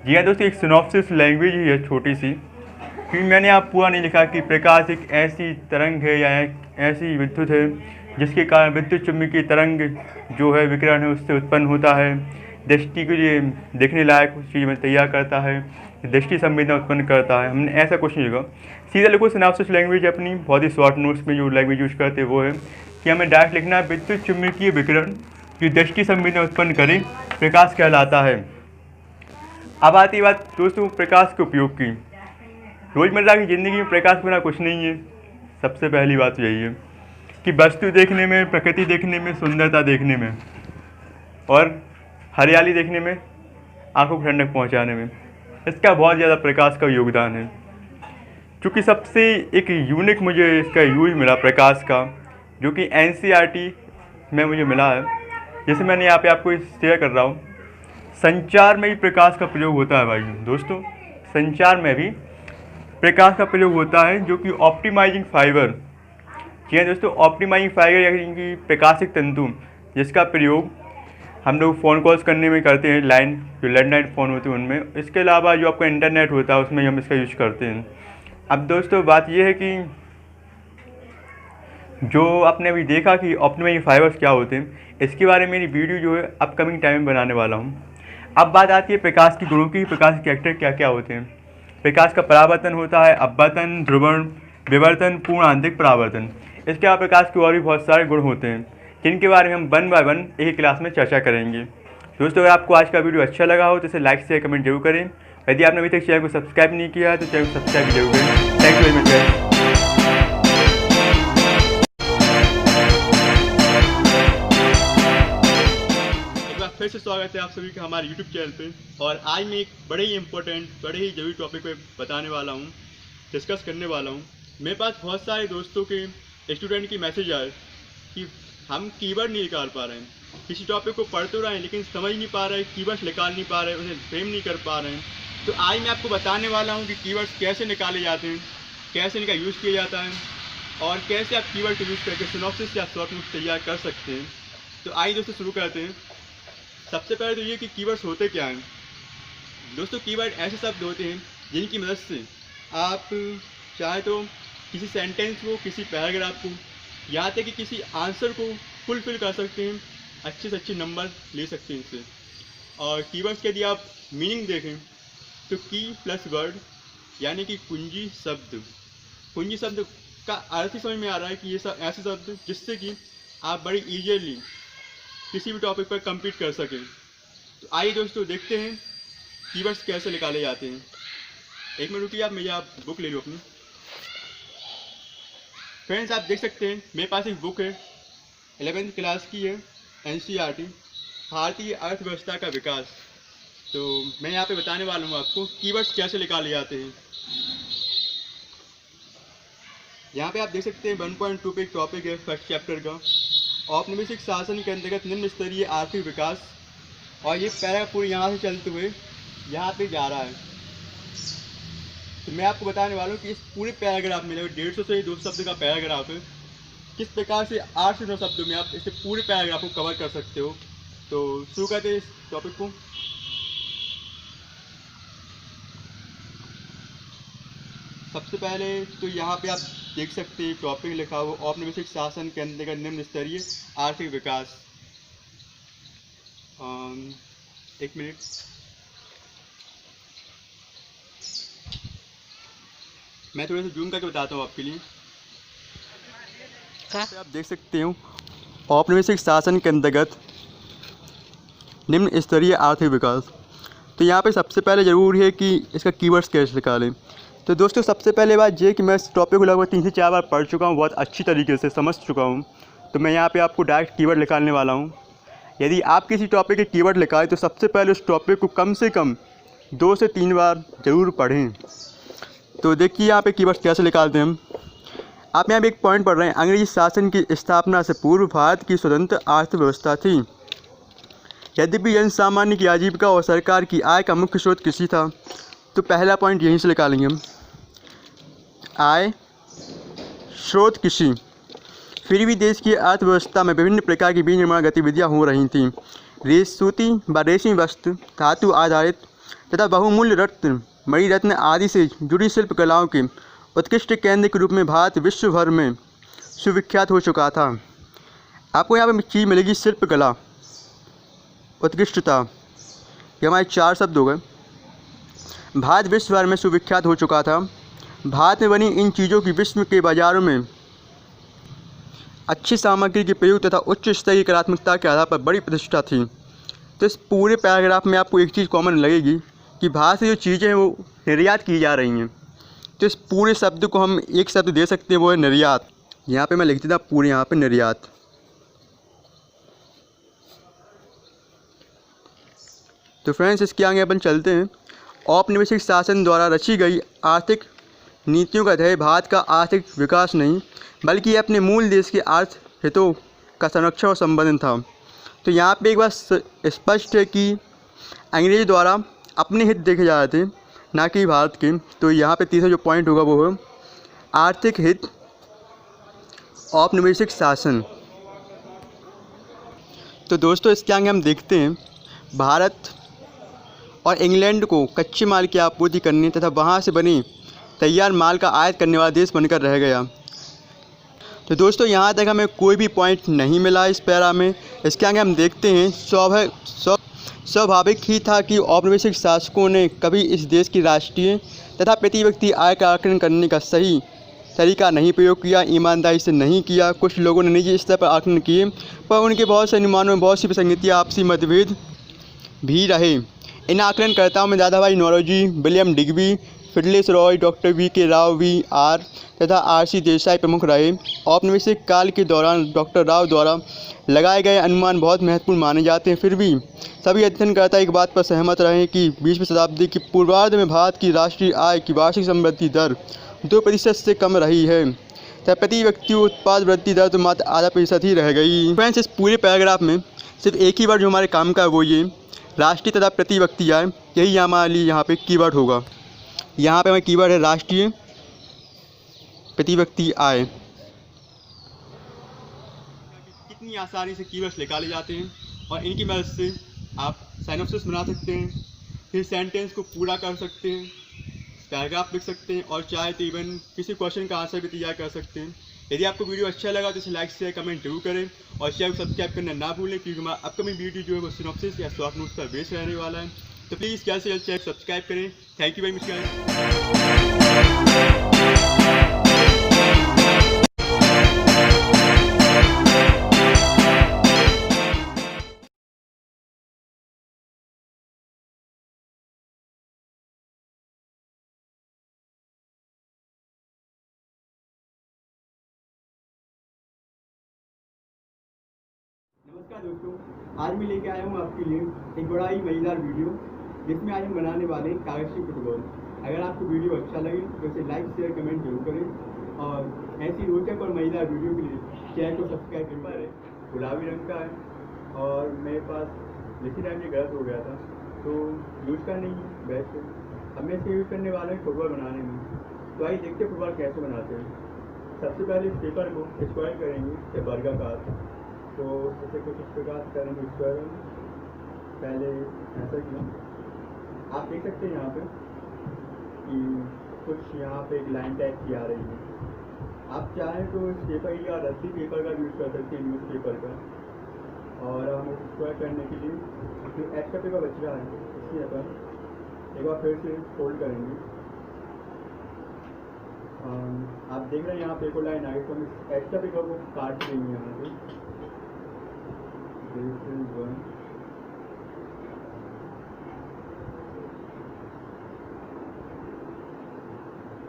जी हाँ दोस्तों, एक सिनॉप्सिस लैंग्वेज ही है छोटी सी, क्योंकि मैंने यहाँ पूरा नहीं लिखा कि प्रकाश एक ऐसी तरंग है या एक ऐसी विद्युत है जिसके कारण विद्युत चुम्बकीय तरंग जो है विकिरण है उससे उत्पन्न होता है, दृष्टि के लिए देखने लायक उस चीज़ में तैयार करता है, दृष्टि संवेदना उत्पन्न करता है। हमने ऐसा क्वेश्चन लिखा, सीधा लिखो सिनॉप्सिस लैंग्वेज अपनी बहुत ही शॉर्ट नोट्स में जो लैंग्वेज यूज करते हैं वो है कि हमें डायरेक्ट लिखना है विद्युत चुम्बकीय विकिरण जो दृष्टि संवेदना उत्पन्न करे प्रकाश कहलाता है। अब आती बात दोस्तों प्रकाश के उपयोग की। रोज़मर्रा की ज़िंदगी में प्रकाश के बिना कुछ नहीं है। सबसे पहली बात यही है कि वस्तु देखने में, प्रकृति देखने में, सुंदरता देखने में और हरियाली देखने में, आंखों को ठंडक पहुंचाने में इसका बहुत ज़्यादा प्रकाश का योगदान है। क्योंकि सबसे एक यूनिक मुझे इसका यूज मिला प्रकाश का, जो कि NCERT में मुझे मिला है, जैसे मैंने यहाँ पे आपको शेयर कर रहा हूँ। संचार में भी प्रकाश का प्रयोग होता है भाई दोस्तों, संचार में भी प्रकाश का प्रयोग होता है, जो कि ऑप्टिमाइजिंग फाइबर, जी हाँ दोस्तों, ऑप्टिमाइजिंग फाइबर यानी कि प्रकाशिक तंतु, जिसका प्रयोग हम लोग फ़ोन कॉल्स करने में करते हैं, लाइन जो लैंडलाइन फ़ोन होते हैं उनमें। इसके अलावा जो आपका इंटरनेट होता है उसमें हम इसका यूज करते हैं। अब दोस्तों बात यह है कि जो आपने अभी देखा कि ऑप्टिमाइजिंग फाइबर्स क्या होते हैं, इसके बारे में मेरी वीडियो जो है अपकमिंग टाइम में बनाने वाला हूँ। अब बात आती है प्रकाश के गुणों की, प्रकाश के कैरेक्टर क्या क्या होते हैं। प्रकाश का परावर्तन होता है, अपवर्तन, ध्रुवण, विवर्तन, पूर्ण आंतरिक परावर्तन। इसके अलावा प्रकाश के और भी बहुत सारे गुण होते हैं, जिनके बारे में हम 1 बाय 1 एक क्लास में चर्चा करेंगे। दोस्तों अगर आपको आज का वीडियो अच्छा लगा हो तो इसे लाइक शेयर कमेंट जरूर करें। यदि आपने अभी तक चैनल को सब्सक्राइब नहीं किया है तो चैनल को सब्सक्राइब जरूर करें। Thank you very much. फिर से स्वागत है आप सभी का हमारे YouTube चैनल पे। और आज मैं एक बड़े ही इम्पोर्टेंट, बड़े ही जरूरी टॉपिक पे बताने वाला हूँ, डिस्कस करने वाला हूँ। मेरे पास बहुत सारे दोस्तों के, स्टूडेंट की मैसेज आए कि हम कीवर्ड नहीं निकाल पा रहे हैं, किसी टॉपिक को पढ़ तो रहे हैं लेकिन समझ नहीं पा रहे, कीवर्ड्स निकाल नहीं पा रहे, उन्हें फ्रेम नहीं कर पा रहे हैं। तो आज मैं आपको बताने वाला हूँ कि कीवर्ड्स कैसे निकाले जाते हैं, कैसे इनका यूज़ किया जाता है और कैसे आप कीवर्ड को यूज़ करके सिनॉप्सिस या शॉर्ट नोट्स तैयार कर सकते हैं। तो आइए दोस्तों शुरू करते हैं। सबसे पहले तो ये कि कीवर्ड्स होते क्या हैं। दोस्तों कीवर्ड ऐसे शब्द होते हैं जिनकी मदद से आप चाहे तो किसी सेंटेंस को, किसी पैराग्राफ को, यहाँ तक कि किसी आंसर को फुलफिल कर सकते हैं, अच्छे से अच्छे नंबर ले सकते हैं इससे। और कीवर्ड्स के यदि आप मीनिंग देखें तो की प्लस वर्ड यानी कि कुंजी शब्द। कुंजी शब्द का अर्थ ही समझ में आ रहा है कि ये सब ऐसे शब्द जिससे कि आप बड़ी ईजिली किसी भी टॉपिक पर कम्पीट कर सकें। तो आइए दोस्तों देखते हैं कीवर्ड्स कैसे निकाले जाते हैं। एक मिनट रुकिए, आप बुक ले लो अपनी। फ्रेंड्स आप देख सकते हैं मेरे पास एक बुक है, 11th क्लास की है, NCERT भारतीय अर्थव्यवस्था का विकास। तो मैं यहाँ पे बताने वाला हूँ आपको कीवर्ड्स कैसे निकाले जाते हैं। यहाँ पे आप देख सकते हैं 1.2 पे एक टॉपिक है फर्स्ट चैप्टर का, औपनिवेशिक शासन के अंतर्गत निम्न स्तरीय आर्थिक विकास। और ये पैराग्राफ पूरी यहाँ से चलते हुए यहाँ पे जा रहा है। तो मैं आपको बताने वाला हूँ कि इस पूरे पैराग्राफ में लगभग 150 से 200 शब्द का पैराग्राफ है, किस प्रकार से 8 से 9 शब्दों में आप इसे पूरे पैराग्राफ को कवर कर सकते हो। तो शुरू करते हैं इस टॉपिक को। सबसे पहले तो यहाँ पे आप देख सकते हैं टॉपिक लिखा हुआ औपनिवेशिक शासन के अंतर्गत निम्न स्तरीय आर्थिक विकास। एक मिनट, मैं थोड़ा सा जूम करके बताता हूँ आपके लिए। आप देख सकते हो औपनिवेशिक शासन के अंतर्गत निम्न स्तरीय आर्थिक विकास। तो यहाँ पे सबसे पहले ज़रूरी है कि इसका कीवर्ड्स कैसे निकालें। तो दोस्तों सबसे पहले बात ये कि मैं इस टॉपिक को लगभग 3 से 4 बार पढ़ चुका हूँ, बहुत अच्छी तरीके से समझ चुका हूँ। तो मैं यहाँ पे आपको डायरेक्ट कीवर्ड निकालने वाला हूँ। यदि आप किसी टॉपिक के कीवर्ड निकालें तो सबसे पहले उस टॉपिक को कम से कम 2 से 3 बार ज़रूर पढ़ें। तो देखिए यहाँ पे कीवर्ड्स कैसे निकालते हैं हम। आप यहाँ पे एक पॉइंट पढ़ रहे हैं, अंग्रेजी शासन की स्थापना से पूर्व भारत की स्वतंत्र अर्थव्यवस्था थी। यद्यपि जन सामान्य की आजीविका और सरकार की आय का मुख्य स्रोत कृषि था। तो पहला पॉइंट यहीं से निकालेंगे हम, आय स्रोत कृषि। फिर भी देश की अर्थव्यवस्था में विभिन्न प्रकार की विनिर्माण गतिविधियां हो रही थीं। सूती व रेशमी वस्त्र, धातु आधारित तथा बहुमूल्य रत्न, मणिरत्न आदि से जुड़ी शिल्प कलाओं के उत्कृष्ट केंद्र के रूप में भारत विश्व भर में सुविख्यात हो चुका था। आपको यहाँ पे चीज़ मिलेगी शिल्प कला, उत्कृष्टता, ये हमारे 4 शब्द हो गए। भारत विश्व भर में सुविख्यात हो चुका था। भारत में बनी इन चीज़ों की विश्व के बाज़ारों में अच्छी सामग्री के प्रयोग तथा उच्च स्तर की कलात्मकता के आधार पर बड़ी प्रतिष्ठा थी। तो इस पूरे पैराग्राफ में आपको एक चीज़ कॉमन लगेगी कि भारत से जो चीज़ें हैं वो निर्यात की जा रही हैं। तो इस पूरे शब्द को हम एक शब्द दे सकते हैं, वो है निर्यात। यहाँ पे मैं लिख देता पूरे यहाँ पे निर्यात। तो फ्रेंड्स इसके आगे अपन चलते हैं। औपनिवेशिक शासन द्वारा रची गई आर्थिक नीतियों का ध्येय भारत का आर्थिक विकास नहीं बल्कि अपने मूल देश के अर्थ हितों का संरक्षण और संवर्धन था। तो यहाँ पे एक बात स्पष्ट है कि अंग्रेज द्वारा अपने हित देखे जा रहे थे, ना कि भारत के। तो यहाँ पे तीसरा जो पॉइंट होगा वो है आर्थिक हित औपनिवेशिक शासन। तो दोस्तों इसके आगे हम देखते हैं भारत और इंग्लैंड को कच्चे माल की आपूर्ति करने तथा वहाँ से बने तैयार माल का आयात करने वाला देश बनकर रह गया। तो दोस्तों यहाँ तक हमें कोई भी पॉइंट नहीं मिला इस पैरा में। इसके आगे हम देखते हैं स्वाभाविक ही था कि औपनिवेशिक शासकों ने कभी इस देश की राष्ट्रीय तथा प्रति व्यक्ति आय का आकलन करने का सही तरीका नहीं प्रयोग किया, ईमानदारी से नहीं किया। कुछ लोगों ने निजी स्तर पर आकलन किए पर उनके बहुत से अनुमानों में बहुत सी विसंगतियाँ, आपसी मतभेद भी रहे। इन आकलनकर्ताओं में दादाभाई नौरोजी, विलियम डिग्बी, फिडलिस रॉय, डॉक्टर वी.के. राव, V.R. तथा R.C. देसाई प्रमुख रहे। औपनिवेशिक काल के दौरान डॉक्टर राव द्वारा लगाए गए अनुमान बहुत महत्वपूर्ण माने जाते हैं। फिर भी सभी अध्ययनकर्ता एक बात पर सहमत रहे कि 20वीं शताब्दी की पूर्वार्ध में भारत की राष्ट्रीय आय की वार्षिक समृद्धि दर 2% से कम रही है तथा प्रति व्यक्ति उत्पाद वृद्धि दर तो मात्र आधा % ही रह गई। फ्रेंड्स इस पूरे पैराग्राफ में सिर्फ एक ही वर्ड जो हमारे काम का है वो ये राष्ट्रीय तथा प्रति व्यक्ति आय, यही हमारे लिए यहाँ पे कीवर्ड होगा। यहाँ पे हमें कीवर्ड है राष्ट्रीय प्रति व्यक्ति आय। कितनी आसानी से कीवर्ड्स निकाले जाते हैं और इनकी मदद से आप साइनॉप्सिस बना सकते हैं, फिर सेंटेंस को पूरा कर सकते हैं, पैराग्राफ लिख सकते हैं और चाहे तो इवन किसी क्वेश्चन का आंसर भी तैयार कर सकते हैं। यदि आपको वीडियो अच्छा लगा तो इसे लाइक शेयर कमेंट जरूर करें और चैनल को सब्सक्राइब करना ना भूलें, क्योंकि हमारा अपकमिंग वीडियो जो है वो सिनॉप्सिस या शॉर्ट नोट्स पर बेस रहने वाला है। तो प्लीज़ क्या से चैनल सब्सक्राइब करें। Thank you very much guys. नमस्कार दोस्तों, आज मैं लेके आया हूँ आपके लिए एक बड़ा ही मज़ेदार वीडियो जिसमें आज हम बनाने वाले हैं कागज की फुटबॉल। अगर आपको वीडियो अच्छा लगे तो इसे लाइक शेयर कमेंट जरूर करें और ऐसी रोचक और मज़ेदार वीडियो के लिए चैनल को सब्सक्राइब करें। गुलाबी रंग का है और मेरे पास लिखी टाइम ये गलत हो गया था तो यूज़ का नहीं है बेस्ट। अब मैं इसे यूज़ करने वाला हूँ फुटबॉल बनाने में। तो आइए देखते हैं फुटबॉल कैसे बनाते हैं। सबसे पहले इस पेपर को स्क्वायर करेंगे या वर्गाकार। तो इसे कुछ इस प्रकार से करेंगे स्क्वायर। पहले ऐसा किया, आप देख सकते हैं यहाँ पे कि कुछ यहाँ पे एक लाइन टाइप की आ रही है। आप चाहें तो इस पेपर या रद्दी पेपर का यूज़ कर सकते हैं, न्यूज़ पेपर का। और हम इसे स्क्वायर करने के लिए जो एक्स्ट्रा पेपर बच रहा है इसी अपन एक बार फिर से फोल्ड करेंगे। आप देख रहे हैं यहाँ पे एक लाइन आ गई, तो हम इस एक्स्ट्रा पेपर को काट देंगे यहाँ पे।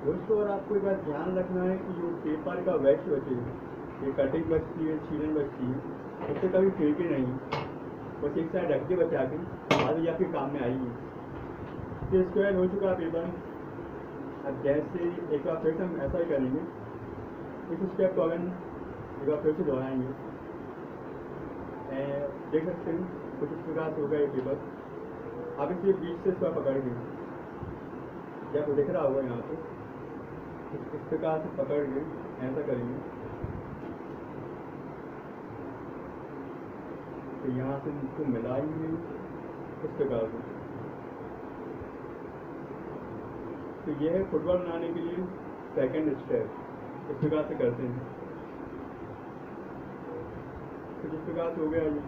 दोस्तों और आपको एक बात ध्यान रखना है कि जो पेपर का वेस्ट बचे, ये कटिंग बचती है, छीलन बचती है, उससे कभी फेंके नहीं, बस एक साइड रख के बचा के बाद या फिर काम में आएगी। तो स्क्वायर हो चुका पेपर। अब जैसे एक बार फिर से हम ऐसा ही करेंगे, इस स्टेप को अगर एक बार फिर से दोहराएंगे। देख सकते हैं कुछ इस प्रकार से होगा ये पेपर। अब इसे बीच से इसका पकड़ के, या आपको दिख रहा होगा यहाँ पे, इस प्रकार से पकड़ के ऐसा करेंगे तो यहाँ से इसको मिलाएंगे इस प्रकार से। तो यह है फुटबॉल बनाने के लिए सेकंड स्टेप। इस प्रकार से करते हैं। तो जिस प्रकार से हो गया ये,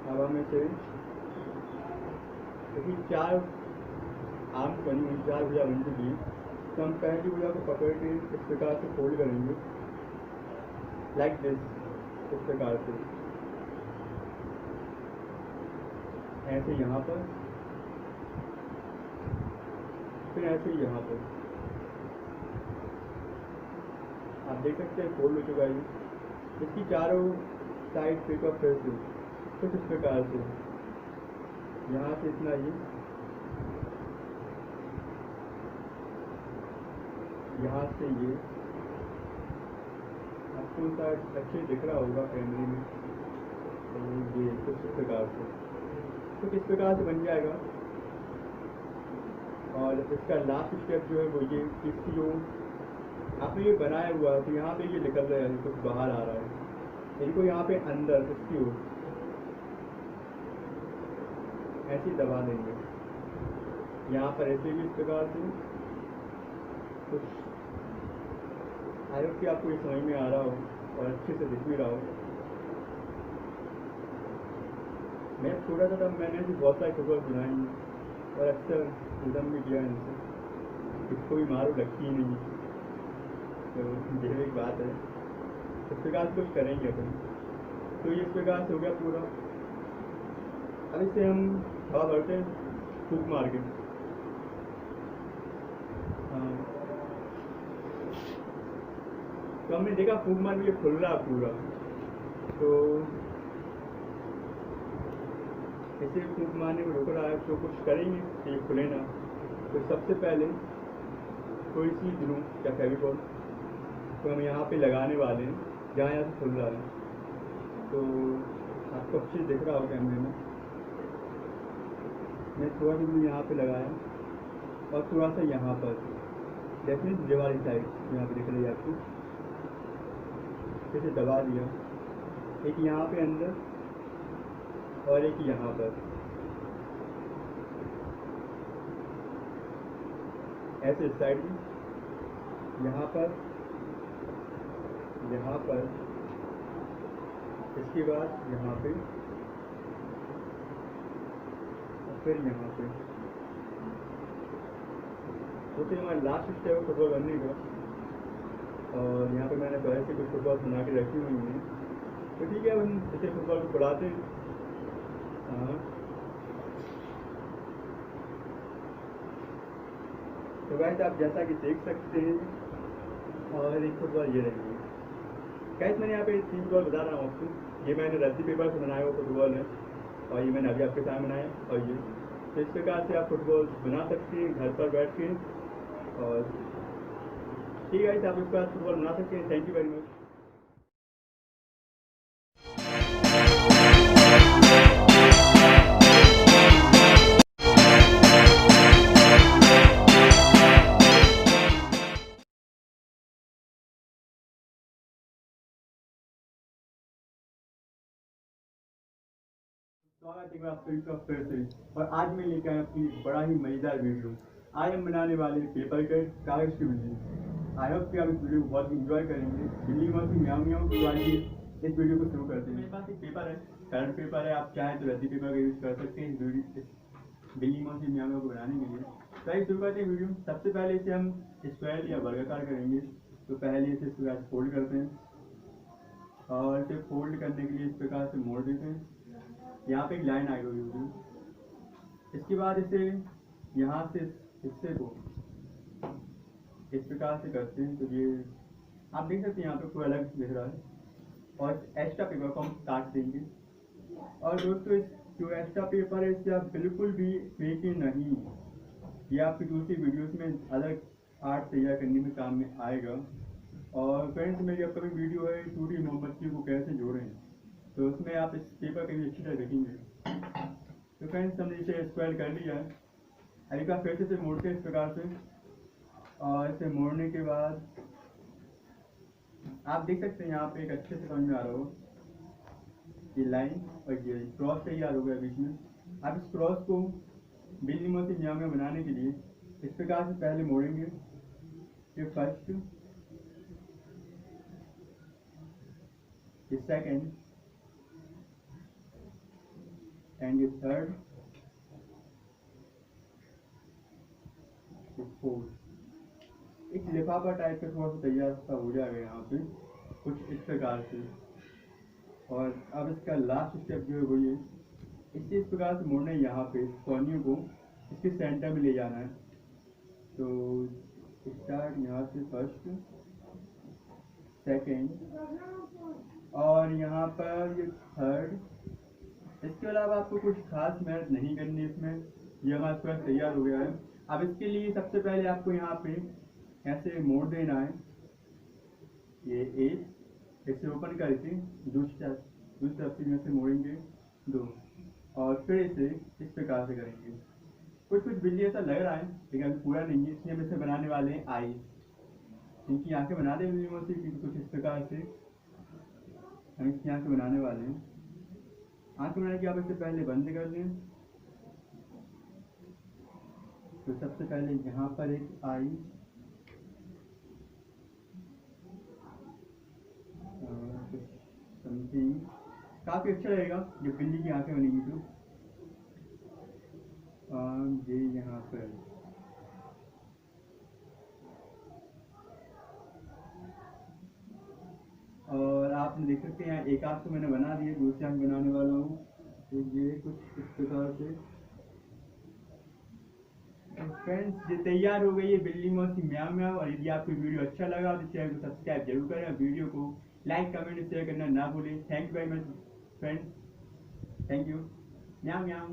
अब हम इसे देखिए 4 आर्म्स बनी हुई, 4 भुजा बन चुकी है। तो हम पहली भुजा को पकड़ के इस प्रकार से फोल्ड करेंगे, लाइक दिस, इस प्रकार से, ऐसे यहाँ पर, फिर ऐसे ही यहाँ पर। आप देख सकते हैं फोल्ड हो चुका है। इसकी चारों साइड पेपर फिर से कुछ इस प्रकार से, यहाँ से इतना ये, यहाँ से ये, आपको शायद अच्छे दिख रहा होगा कैमरे में, तो ये कुछ इस प्रकार से, तो किस प्रकार से बन जाएगा। और इसका लास्ट स्टेप जो है वो ये, इसकी जो आपने ये बनाया हुआ है, तो यहाँ पे ये निकल रहा है, कुछ बाहर आ रहा है, इनको यहाँ पे अंदर इसकी ओर ऐसे ही दबा देंगे, यहाँ पर ऐसे भी इस प्रकार से कुछ। आई होप कि आपको ये समझ में आ रहा हो और अच्छे से दिख भी रहा हो। मैं छोटा था तब मैंने भी बहुत सारे फुटबॉल बनाए हैं और अक्सर खत्म भी किया इनसे, इसको भी मारो लगती ही नहीं, तो यह एक बात है। इस प्रकार से कुछ करेंगे अपन। तो ये इस प्रकार से हो गया पूरा। अब इसे हम हवा भरते हैं फूक मार के। हाँ, तो हमने देखा फूक मार के ये खुल रहा पूरा, तो इसे फूक मारने में रुक रहा है, तो कुछ करेंगे कि ये खुले ना। तो सबसे पहले थोड़ी सी ग्लू या फेविकॉल तो हम यहाँ पे लगाने वाले हैं, जहाँ यहाँ से खुल रहा है। तो आपको अच्छे दिख रहा होगा कैमरे में। मैं थोड़ा सा यहाँ पे लगाया और थोड़ा सा यहाँ पर, डेफिनेट दीवार साइड यहाँ पे दिख रही है आपको, इसे दबा दिया, एक यहाँ पे अंदर और एक यहाँ पर, ऐसे साइड में, यहाँ पर, यहाँ पर, इसके बाद यहाँ पे और फिर यहाँ पे। तो फिर हमारा लास्ट स्टेप है फुटबॉल बनने का, और यहाँ पे मैंने पहले से कुछ फुटबॉल बना के रखी हुई हैं। तो ठीक है, हम इसे फुटबॉल को खुलाते हैं। हाँ, तो गाइस आप जैसा कि देख सकते हैं, और एक फुटबॉल ये रहेंगे। गाइस मैंने यहाँ पे 3 फुटबॉल बता रहा हूँ आपको। ये मैंने रस्सी पेपर से बनाया हुआ फुटबॉल है, और ये मैंने अभी आपके सामने बनाया, और ये तो इस प्रकार से आप फुटबॉल बना सकते हैं घर पर बैठ के। और ठीक है गाइस, आप इस प्रकार फुटबॉल बना सकते हैं। Thank you very much. स्वागत है आपका फिर से। और आज मैं लेकर आया अपनी बड़ा ही मजेदार वीडियो। आज हम बनाने वाले हैं पेपर कट कागज की बिल्ली। आई होप कि आप इस वीडियो को बहुत इंजॉय करेंगे। बिल्ली मौसी म्याऊं म्याऊं। तो आइए इस वीडियो को शुरू करते हैं। मेरे पास एक पेपर है, कलर पेपर है, आप चाहें तो रद्दी पेपर का यूज़ कर सकते हैं इस बिल्ली मौसी म्याऊं म्याऊं को बनाने के लिए। तो आइए शुरू करते हैं वीडियो। सबसे पहले इसे हम स्क्वायर या वर्गाकार करेंगे। तो पहले इसे इस प्रकार फोल्ड करते हैं, और इसे फोल्ड करने के लिए इस प्रकार से मोड़ देते हैं। यहाँ पे एक लाइन आई हुई होगी। इसके बाद इसे यहाँ से हिस्से को इस प्रकार से करते हैं, तो ये आप देख सकते हैं यहाँ पे कोई अलग दिख रहा है। और एक्स्ट्रा पेपर को हम काट देंगे। और दोस्तों, इस जो एक्स्ट्रा पेपर है इसे आप बिल्कुल भी फेंकें नहीं, ये आपकी दूसरी वीडियोस में अलग आर्ट तैयार करने में काम में आएगा। और फ्रेंड्स, मेरी अपकमिंग वीडियो है टूटी मोमबत्ती को कैसे जोड़ें, तो उसमें आप इस पेपर के भी अच्छी तरह देखेंगे। तो फ्रेंड्स, हमने इसे स्क्वायर कर लिया है। अभी का फिर से मोड़ते हैं इस प्रकार से, और इसे मोड़ने के बाद आप देख सकते हैं यहाँ पे एक अच्छे से समझ में आ रहा हो, ये लाइन और ये क्रॉस तैयार हो गया बीच में। आप इस क्रॉस को बिल्ली मौसी म्याऊं म्याऊं बनाने के लिए इस प्रकार से पहले मोड़ेंगे। ये फर्स्ट, ये सेकेंड, एंड ये थर्ड, फोर। एक लिफाफा टाइप का थोड़ा सा तैयार सा हो जाएगा यहाँ पे कुछ इस प्रकार से। और अब इसका लास्ट स्टेप जो है वो ये, इसे इस प्रकार से मोड़ना है यहाँ पे, इस कोनियों को इसके सेंटर में ले जाना है। तो स्टार्ट यहाँ से फर्स्ट, सेकेंड और यहाँ पर ये थर्ड। इसके अलावा आपको कुछ खास मेहनत नहीं करनी इसमें, ये हमारा पूरा तैयार हो गया है। अब इसके लिए सबसे पहले आपको यहाँ पे ऐसे मोड़ देना है, ये एक, इसे ओपन करके दूसरी तरफ से ऐसे मोड़ेंगे दो, और फिर इसे इस प्रकार से करेंगे। कुछ कुछ बिल्ली ऐसा लग रहा है लेकिन अभी पूरा नहीं है, इसलिए हम इसे बनाने वाले हैं आई। इनकी आंखें बना दें बिल्ली मोसी की कुछ इस प्रकार से हम इसकी आंखें बनाने वाले हैं। आंखें बनाने की आप इससे पहले बंद कर लें। तो सबसे पहले यहाँ पर एक आई, समथिंग काफ़ी अच्छा रहेगा जब बिल्ली की आंखें बनेंगी तो। ये यहाँ पर और आप देख सकते हैं एक आंख तो मैंने बना दी है, दूसरी आंख बनाने वाला हूँ। तो ये कुछ इस प्रकार से फ्रेंड्स ये तैयार हो गई है बिल्ली मौसी म्याऊ म्याऊ। और यदि आपको वीडियो अच्छा लगा तो चैनल को सब्सक्राइब जरूर करें, वीडियो को लाइक कमेंट शेयर करना ना भूलें। Thank you very much friends, thank you. म्याऊ म्याऊ।